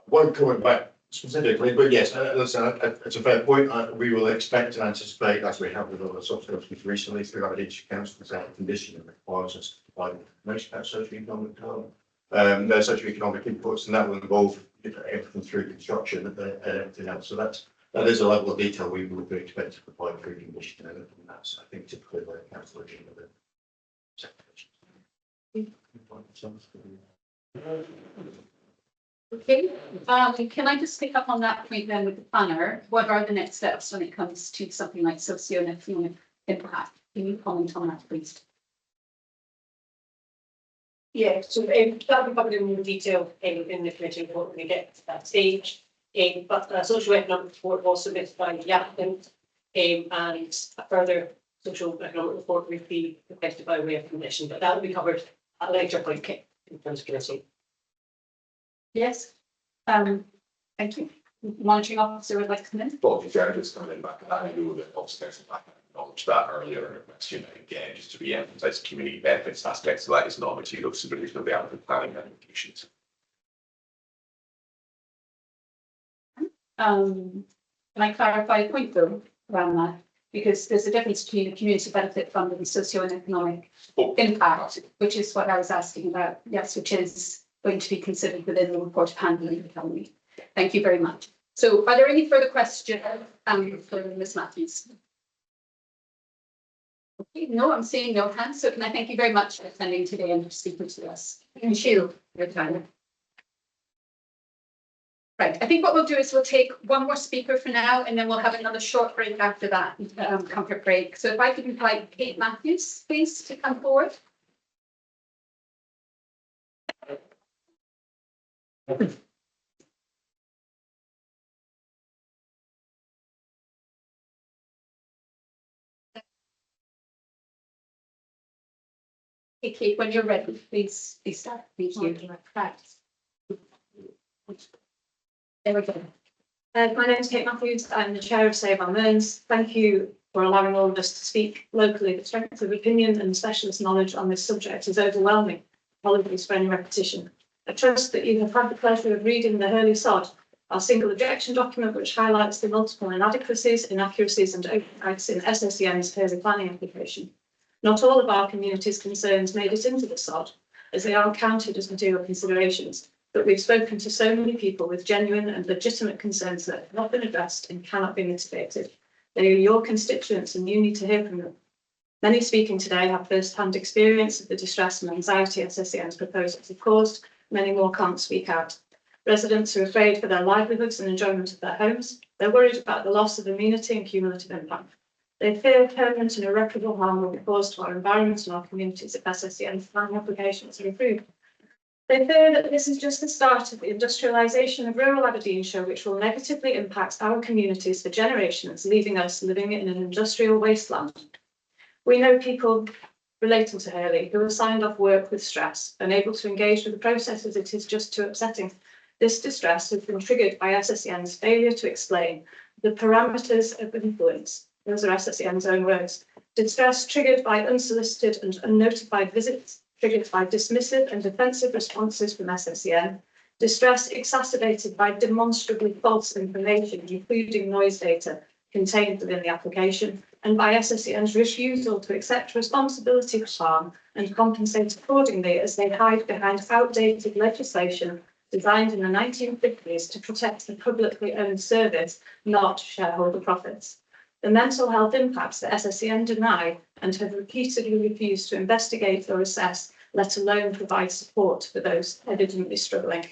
Won't comment back specifically, but yes, listen, it's a fair point. We will expect and anticipate, as we have with other subscriptions recently, throughout each council, as a condition that requires us to provide information about socio-economic development. Their socio-economic inputs, and that will involve everything through construction and everything else. So that is a level of detail we would be expected to provide through condition, and that's, I think, typically where council agenda. Okay, can I just pick up on that point then with the planner? What are the next steps when it comes to something like socio-economic impact? Can you comment on that, please? Yeah, so that'll be covered in more detail in the committee report when we get to that stage. But a social economic report was submitted by the applicant, and a further social economic report will be requested by way of condition, but that will be covered at a later point in terms of committee. Yes. Thank you. Monitoring officer would like to come in. Well, if you're just coming back, I know that obviously I acknowledged that earlier in the question. Again, just to re-emphasize community benefits aspects of that is not material supervision of the applicant planning applications. Can I clarify a point though around that? Because there's a difference between the community benefit fund and the socio-economic impact, which is what I was asking about. Yes, which is going to be considered within the report of handling the economy. Thank you very much. So are there any further questions for Ms. Matthews? Okay, no, I'm seeing no hands. So can I thank you very much for attending today and for speaking to us. Thank you for your time. Right, I think what we'll do is we'll take one more speaker for now, and then we'll have another short break after that, comfort break. So if I could invite Kate Matthews, please, to come forward. Okay, Kate, when you're ready, please start. Thank you. Right. There we go. My name is Kate Matthews. I'm the chair of Save Our Mearns. Thank you for allowing all of us to speak locally. The strength of opinion and specialist knowledge on this subject is overwhelming. Apologies for any repetition. I trust that you have had the pleasure of reading the Hurlie SOD, our single objection document, which highlights the multiple inadequacies, inaccuracies and oversights in SSEN's Hurlie planning application. Not all of our community's concerns made it into the SOD, as they aren't counted as material considerations. But we've spoken to so many people with genuine and legitimate concerns that have not been addressed and cannot be mitigated. They are your constituents and you need to hear from them. Many speaking today have first-hand experience of the distress and anxiety SSEN's proposals have caused. Many more can't speak out. Residents are afraid for their livelihoods and enjoyment of their homes. They're worried about the loss of amenity and cumulative impact. They fear permanent and irreparable harm will be caused to our environment and our communities if SSEN's planning applications are approved. They fear that this is just the start of the industrialisation of rural Aberdeenshire, which will negatively impact our communities for generations, leaving us living in an industrial wasteland. We know people relating to Hurlie who have signed off work with stress, unable to engage with the process as it is just too upsetting. This distress has been triggered by SSEN's failure to explain the parameters of influence. Those are SSEN's own words. Distress triggered by unsolicited and unnotified visits, triggered by dismissive and defensive responses from SSEN, distress exacerbated by demonstrably false information, including noise data contained within the application, and by SSEN's refusal to accept responsibility for harm and compensate accordingly as they hide behind outdated legislation designed in the 1950s to protect the publicly owned service, not shareholder profits. The mental health impacts that SSEN deny and have repeatedly refused to investigate or assess, let alone provide support for those evidently struggling.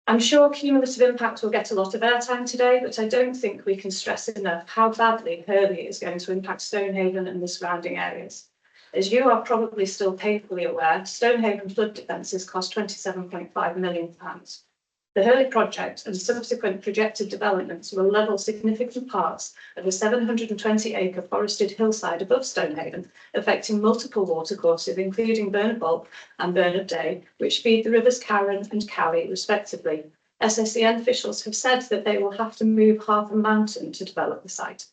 I'm sure cumulative impact will get a lot of airtime today, but I don't think we can stress enough how badly Hurlie is going to impact Stonehaven and the surrounding areas. As you are probably still painfully aware, Stonehaven flood defences cost £27.5 million. The Hurlie project and subsequent projected developments will level significant parts of a 720-acre forested hillside above Stonehaven, affecting multiple watercourses, including Bernard Bolt and Bernard Day, which feed the rivers Carron and Cowie, respectively. SSEN officials have said that they will have to move half a mountain to develop the site.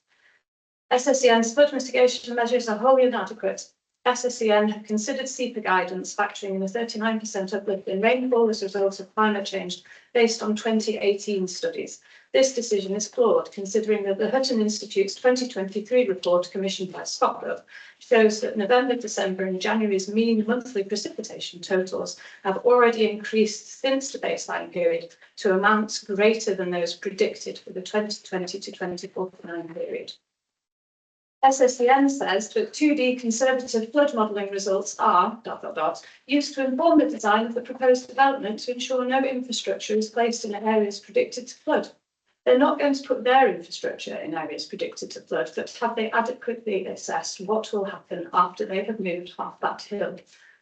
SSEN's flood mitigation measures are wholly inadequate. SSEN have considered SEPA guidance, factoring in a 39% uplift in rainfall as a result of climate change based on 2018 studies. This decision is flawed, considering that the Hutton Institute's 2023 report, commissioned by Scotland, shows that November, December and January's mean monthly precipitation totals have already increased since the baseline period to amounts greater than those predicted for the 2020 to 2049 period. SSEN says that 2D conservative flood modelling results are ... used to inform the design of the proposed development to ensure no infrastructure is placed in areas predicted to flood. They're not going to put their infrastructure in areas predicted to flood, but have they adequately assessed what will happen after they have moved half that hill?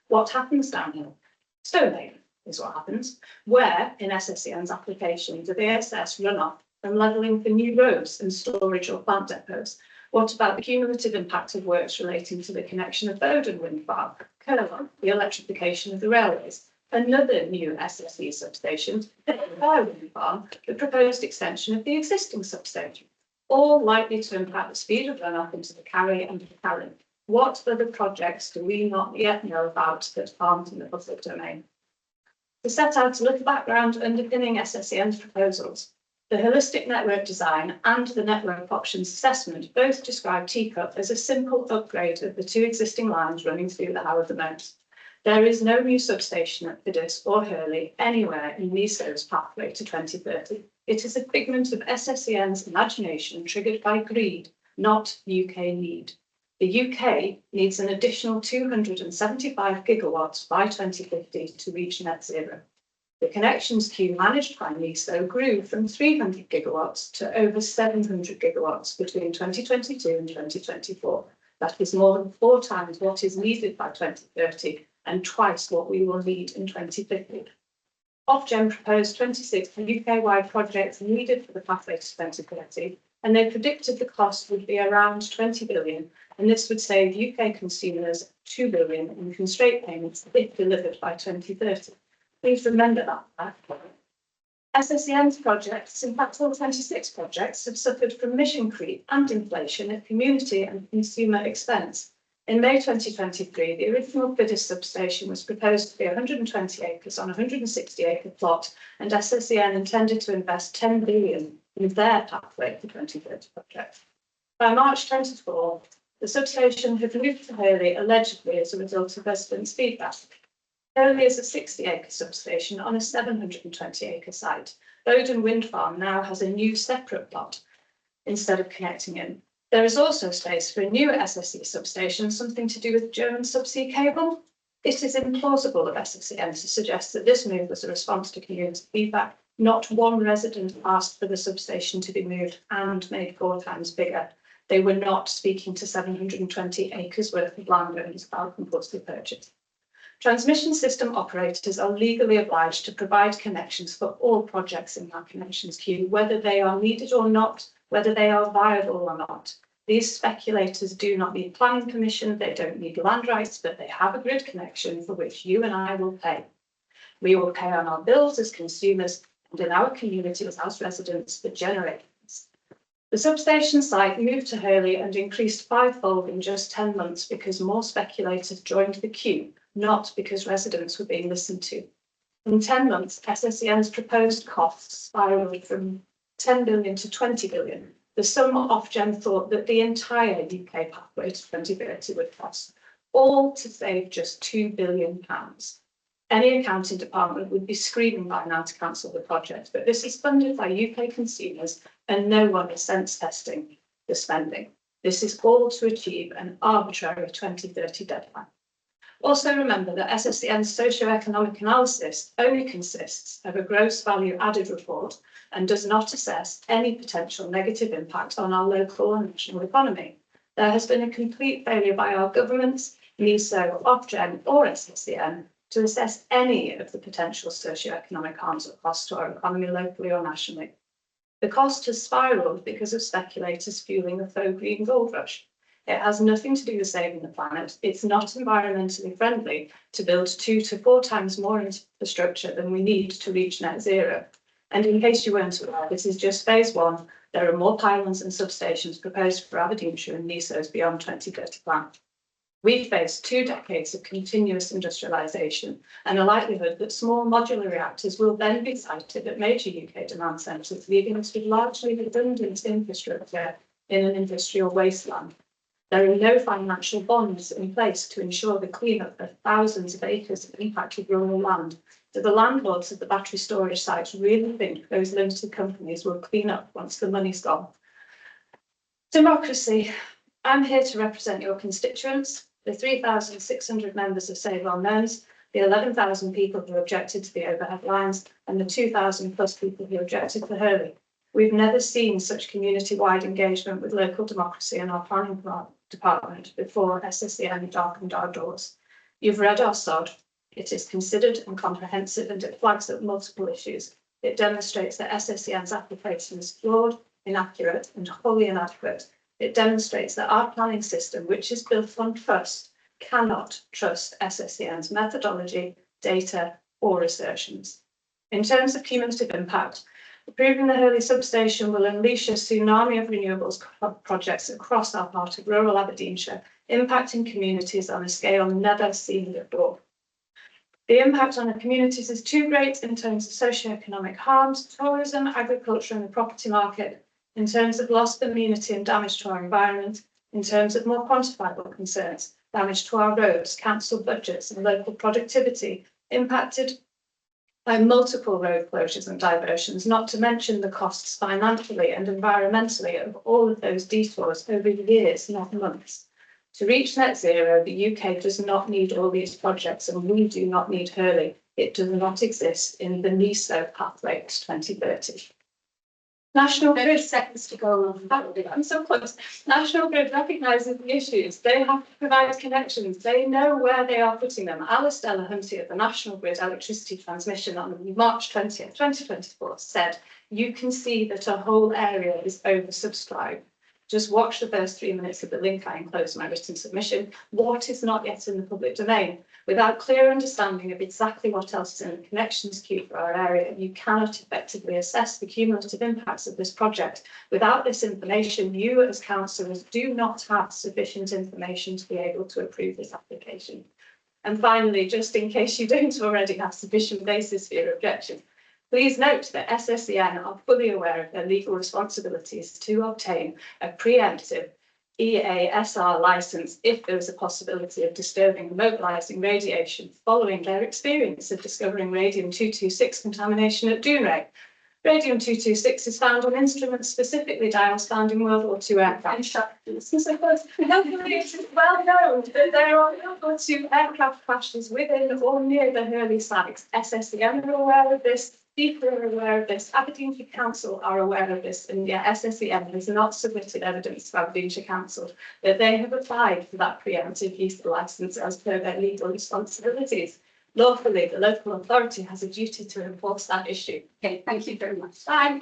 What happens downhill? Stonehaven is what happens. Where, in SSEN's application, do they assess runoff from levelling for new roads and storage or plant depots? What about the cumulative impact of works relating to the connection of Bowden Wind Farm, Hurlie, the electrification of the railways, another new SSE substation, Wind Farm, the proposed extension of the existing substation, all likely to impact the speed of runoff into the Carrie and the Carron? What other projects do we not yet know about that aren't in the public domain? To set out a little background underpinning SSEN's proposals, the holistic network design and the network options assessment both describe Teacup as a simple upgrade of the two existing lines running through the Howard the Moat. There is no new substation at Bidis or Hurlie anywhere in NESO's pathway to 2030. It is a figment of SSEN's imagination triggered by greed, not UK need. The UK needs an additional 275 gigawatts by 2050 to reach net zero. The connections queue managed by NESO grew from 300 gigawatts to over 700 gigawatts between 2022 and 2024. That is more than 4 times what is needed by 2030 and twice what we will need in 2050. Ofgem proposed 26 UK-wide projects needed for the pathway to 2030, and they predicted the cost would be around 20 billion, and this would save UK consumers 2 billion in constraint payments if delivered by 2030. Please remember that fact. SSEN's projects, in fact all 26 projects, have suffered from mission creep and inflation at community and consumer expense. In May 2023, the original Bidis substation was proposed to be 120 acres on a 160-acre plot, and SSEN intended to invest 10 billion in their pathway to 2030 project. By March 24, the substation had moved to Hurlie allegedly as a result of residents' feedback. Hurlie is a 60-acre substation on a 720-acre site. Bowden Wind Farm now has a new separate plot instead of connecting in. There is also space for a new SSE substation, something to do with German subsea cable. It is implausible of SSEN to suggest that this move was a response to community feedback. Not one resident asked for the substation to be moved and made 4 times bigger. They were not speaking to 720 acres worth of landowners about compulsory purchase. Transmission system operators are legally obliged to provide connections for all projects in that connections queue, whether they are needed or not, whether they are viable or not. These speculators do not need planning permission, they don't need land rights, but they have a grid connection for which you and I will pay. We will pay on our bills as consumers and in our communities as residents for generations. The substation site moved to Hurlie and increased 5-fold in just 10 months because more speculators joined the queue, not because residents were being listened to. In 10 months, SSEN's proposed costs spiralled from 10 billion to 20 billion. The sum Ofgem thought that the entire UK pathway to 2030 would cost, all to save just £2 billion. Any accounting department would be screaming by now to cancel the project, but this is funded by UK consumers and no one is sense testing the spending. This is all to achieve an arbitrary 2030 deadline. Also remember that SSCN's socio-economic analysis only consists of a gross value added report and does not assess any potential negative impact on our local and national economy. There has been a complete failure by our governments, NESO, Ofgem or SSCN to assess any of the potential socio-economic harms or costs to our economy locally or nationally. The cost has spiralled because of speculators fueling the faux green gold rush. It has nothing to do with saving the planet. It's not environmentally friendly to build 2 to 4 times more infrastructure than we need to reach net zero. And in case you weren't aware, this is just phase 1. There are more pylons and substations proposed for Aberdeenshire and NESO's Beyond 2030 plan. We face 2 decades of continuous industrialisation and a likelihood that small modular reactors will then be sited at major UK demand centres, leaving us with largely redundant infrastructure in an industrial wasteland. There are no financial bonds in place to ensure the clean-up of thousands of acres of impacted rural land. Do the landlords of the battery storage sites really think those limited companies will clean up once the money's gone? Democracy. I'm here to represent your constituents, the 3,600 members of Save Our Mearns, the 11,000 people who objected to the overhead lines, and the 2,000 plus people who objected to Hurlie. We've never seen such community-wide engagement with local democracy in our planning department before SSCN darkened our doors. You've read our SOD. It is considered and comprehensive, and it flags up multiple issues. It demonstrates that SSCN's application is flawed, inaccurate, and wholly inadequate. It demonstrates that our planning system, which is built on trust, cannot trust SSCN's methodology, data, or assertions. In terms of cumulative impact, approving the Hurlie substation will unleash a tsunami of renewables projects across our part of rural Aberdeenshire, impacting communities on a scale never seen before. The impact on the communities is too great in terms of socio-economic harms, tourism, agriculture and the property market, in terms of loss of immunity and damage to our environment, in terms of more quantifiable concerns, damage to our roads, council budgets and local productivity, impacted by multiple road closures and diversions, not to mention the costs financially and environmentally of all of those detours over years, not months. To reach net zero, the UK does not need all these projects and we do not need Hurlie. It does not exist in the NESO pathway to 2030. National Grid, seconds to go on. I'm so close. National Grid recognises the issues. They have to provide connections. They know where they are putting them. Alistair Hunty of the National Grid Electricity Transmission on March 20th, 2024 said, you can see that a whole area is oversubscribed. Just watch the first 3 minutes of the link I enclosed in my written submission. What is not yet in the public domain? Without clear understanding of exactly what else is in the connections queue for our area, you cannot effectively assess the cumulative impacts of this project. Without this information, you as councillors do not have sufficient information to be able to approve this application. And finally, just in case you don't already have sufficient basis for your objection, please note that SSCN are fully aware of their legal responsibilities to obtain a preemptive EASR licence if there is a possibility of disturbing and mobilising radiation following their experience of discovering radium-226 contamination at Dounreay. Radium-226 is found on instruments specifically dials found in World War II aircraft. Luckily, it is well known that there are World War II aircraft crashes within or near the Hurlie site. SSCN are aware of this. People are aware of this, Aberdeenshire Council are aware of this, and yet SSCN has not submitted evidence to Aberdeenshire Council that they have applied for that preemptive use licence as per their legal responsibilities. Lawfully, the local authority has a duty to enforce that issue. Okay, thank you very much. Bye.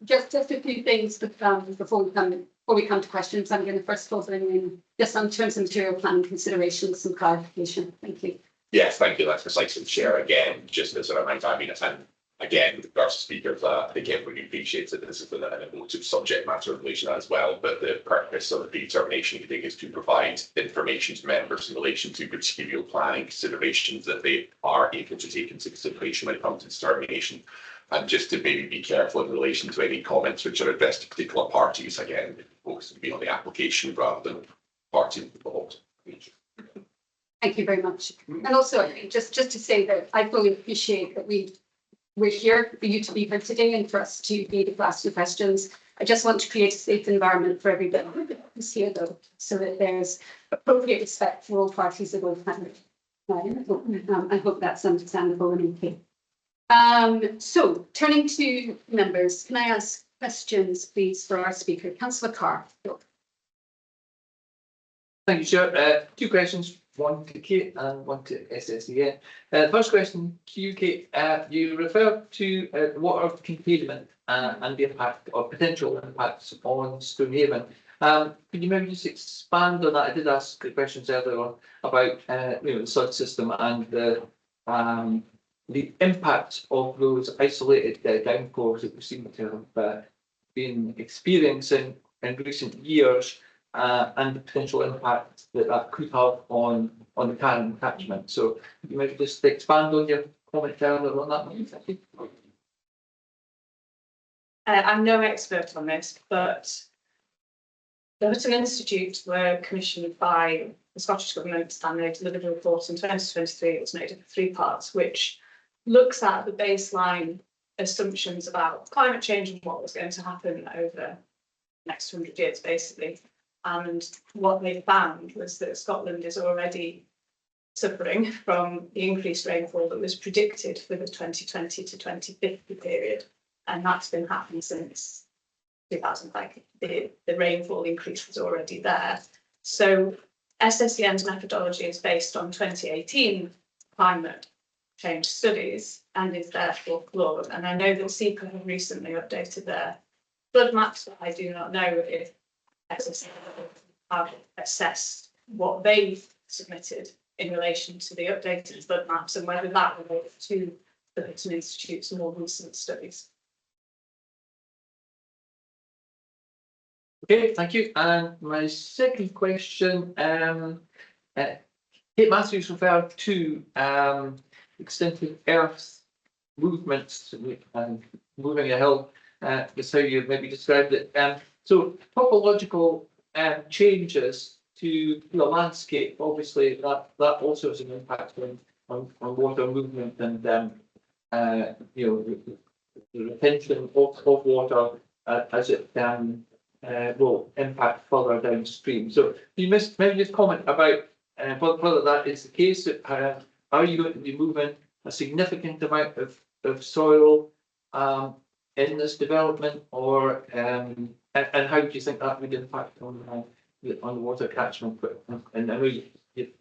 Just a few things before we come to questions. I'm going to first of all bring in just on terms of material planning considerations, some clarification. Thank you. Yes, thank you. That's precisely share again, just as a reminder. I mean, and again, with regards to speakers, I think everybody appreciates that this is an emotive subject matter in relation as well. But the purpose of the determination meeting is to provide information to members in relation to material planning considerations that they are able to take into consideration when it comes to determination. And just to maybe be careful in relation to any comments which are addressed to particular parties, again, focus to be on the application rather than party involved. Thank you very much. And also, I think just to say that I fully appreciate that we we're here for you to be here today and for us to be able to ask you questions. I just want to create a safe environment for everybody who's here though, so that there's appropriate respect for all parties of both families. I hope that's understandable and okay. So turning to members, can I ask questions, please, for our speaker, Councillor Carr? Thank you, Chair. Two questions, one to Kate and one to SSEN. First question to you, Kate. You referred to water containment and the impact or potential impacts on Stonehaven. Could you maybe just expand on that? I did ask the questions earlier on about the sod system and the impact of those isolated downpours that we seem to have been experiencing in recent years. And the potential impact that that could have on the Carron catchment. So you maybe just expand on your comment earlier on that. Thank you. I'm no expert on this, but the Hutton Institute were commissioned by the Scottish Government and they delivered a report in 2023. It was made up of 3 parts, which looks at the baseline assumptions about climate change and what was going to happen over the next 100 years, basically. And what they found was that Scotland is already suffering from the increased rainfall that was predicted for the 2020 to 2050 period. And that's been happening since 2005. The rainfall increase was already there. So SSEN's methodology is based on 2018 climate change studies and is therefore flawed. And I know that SEPA have recently updated their flood maps, but I do not know if SSEN have assessed what they've submitted in relation to the updated flood maps and whether that relates to the Hutton Institute's more recent studies. Okay, thank you. And my second question, Kate Matthews referred to extensive Earth movements and moving a hill. That's how you maybe described it. So topological changes to the landscape, obviously that also has an impact on water movement and the retention of water as it will impact further downstream. So you maybe just comment about whether that is the case. Are you going to be moving a significant amount of soil in this development, or and how do you think that would impact on the water catchment? And I know you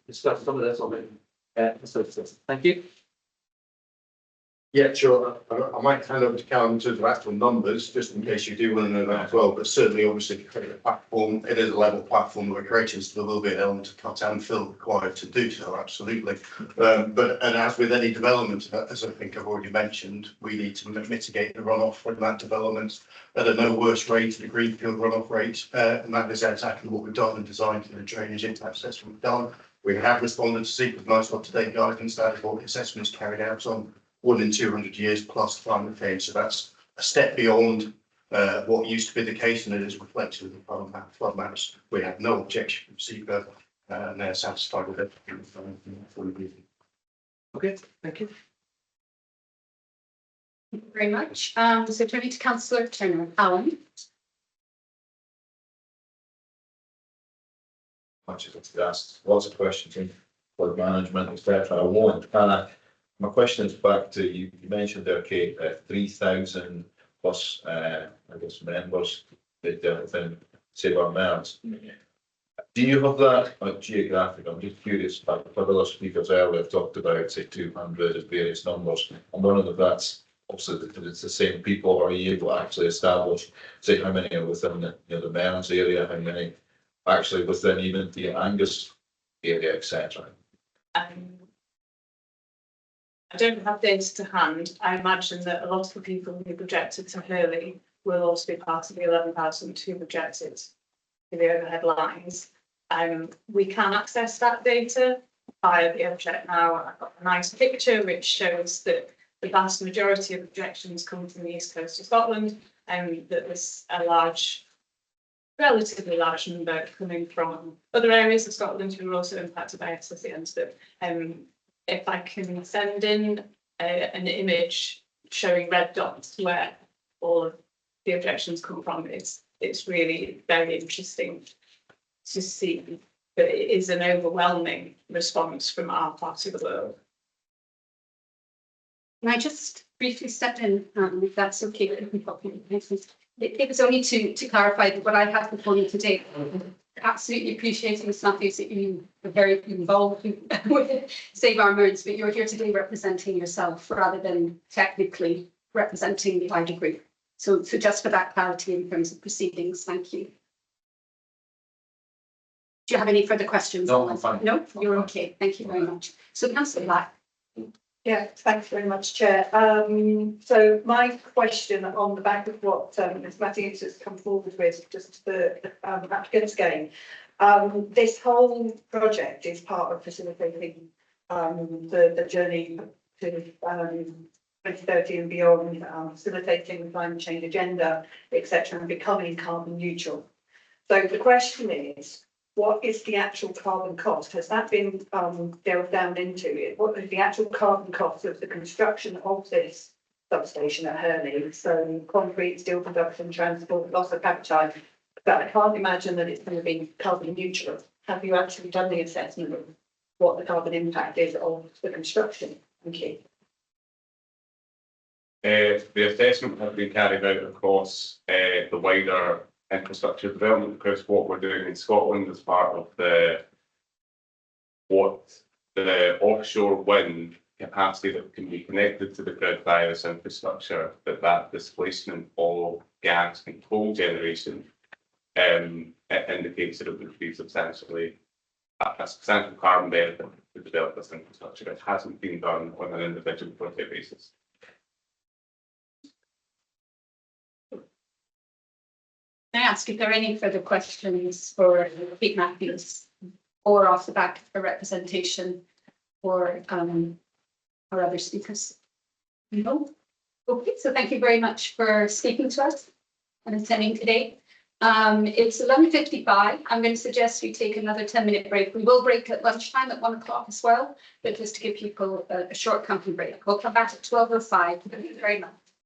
discussed some of this already. Thank you. Yeah, sure. I might hand over to Callum in terms of actual numbers, just in case you do want to know that as well. But certainly, obviously, to create a platform, it is a level platform that we're creating, so there will be an element of cut and fill required to do so, absolutely. And as with any development, as I think I've already mentioned, we need to mitigate the runoff from that development at a no worse rate than the greenfield runoff rate. And that is exactly what we've done and designed in the drainage impact assessment we've done. We have responded to SEPA's most up-to-date guidance. That is what the assessment is carried out on 1 in 200 years plus climate change. So that's a step beyond what used to be the case, and it is reflected in the flood maps. We have no objection from SEPA, and they're satisfied with it. Okay, thank you. Thank you very much. So turning to Councillor Turner. Alan. Much of it's asked, lots of questions in flood management, etc. I won't. My question is back to you. You mentioned there, Kate, 3,000 plus, I guess, members within Save Our Mearns. Do you have that geographic? I'm just curious. I've heard other speakers earlier talked about, say, 200 as various numbers. I'm wondering if that's also that it's the same people, or are you able to actually establish, say, how many are within the Mearns area, how many actually within even the Angus area, etc. I don't have data to hand. I imagine that a lot of the people who projected to Hurlie will also be part of the 11,000 who projected to the overhead lines. We can access that data via the object now. I've got a nice picture which shows that the vast majority of projections come from the east coast of Scotland, and that there's a relatively large number coming from other areas of Scotland who are also impacted by SSEN. So if I can send in an image showing red dots where all of the objections come from. It's really very interesting to see that it is an overwhelming response from our part of the world. Can I just briefly step in, if that's okay? It was only to clarify that what I have before me today, absolutely appreciating Matthews that you are very involved with Save Our Mearns, but you're here today representing yourself rather than technically representing the wider group. So just for that clarity in terms of proceedings, thank you. Do you have any further questions? No, I'm fine. No, you're okay. Thank you very much. So Councillor Black. Yeah, thanks very much, Chair. So my question on the back of what Ms Matthews has come forward with, just the applicants again. This whole project is part of facilitating the journey to 2030 and beyond, facilitating the climate change agenda, etc., and becoming carbon neutral. So the question is, what is the actual carbon cost? Has that been delved down into it? What is the actual carbon cost of the construction of this substation at Hurlie? So concrete, steel production, transport, loss of habitat. But I can't imagine that it's going to be carbon neutral. Have you actually done the assessment of what the carbon impact is of the construction? Thank you. The assessment has been carried out across the wider infrastructure development, because what we're doing in Scotland as part of the offshore wind capacity that can be connected to the grid via this infrastructure, that displacement of gas and coal generation it indicates that it would be substantial carbon benefit to develop this infrastructure. It hasn't been done on an individual project basis. Can I ask if there are any further questions for Pete Matthews or off the back of a representation or other speakers? No? Okay, so thank you very much for speaking to us and attending today. It's 11:55. I'm going to suggest we take another 10-minute break. We will break at lunchtime at 1 o'clock as well, but just to give people a short company break. We'll come back at 12:05. Thank you very much.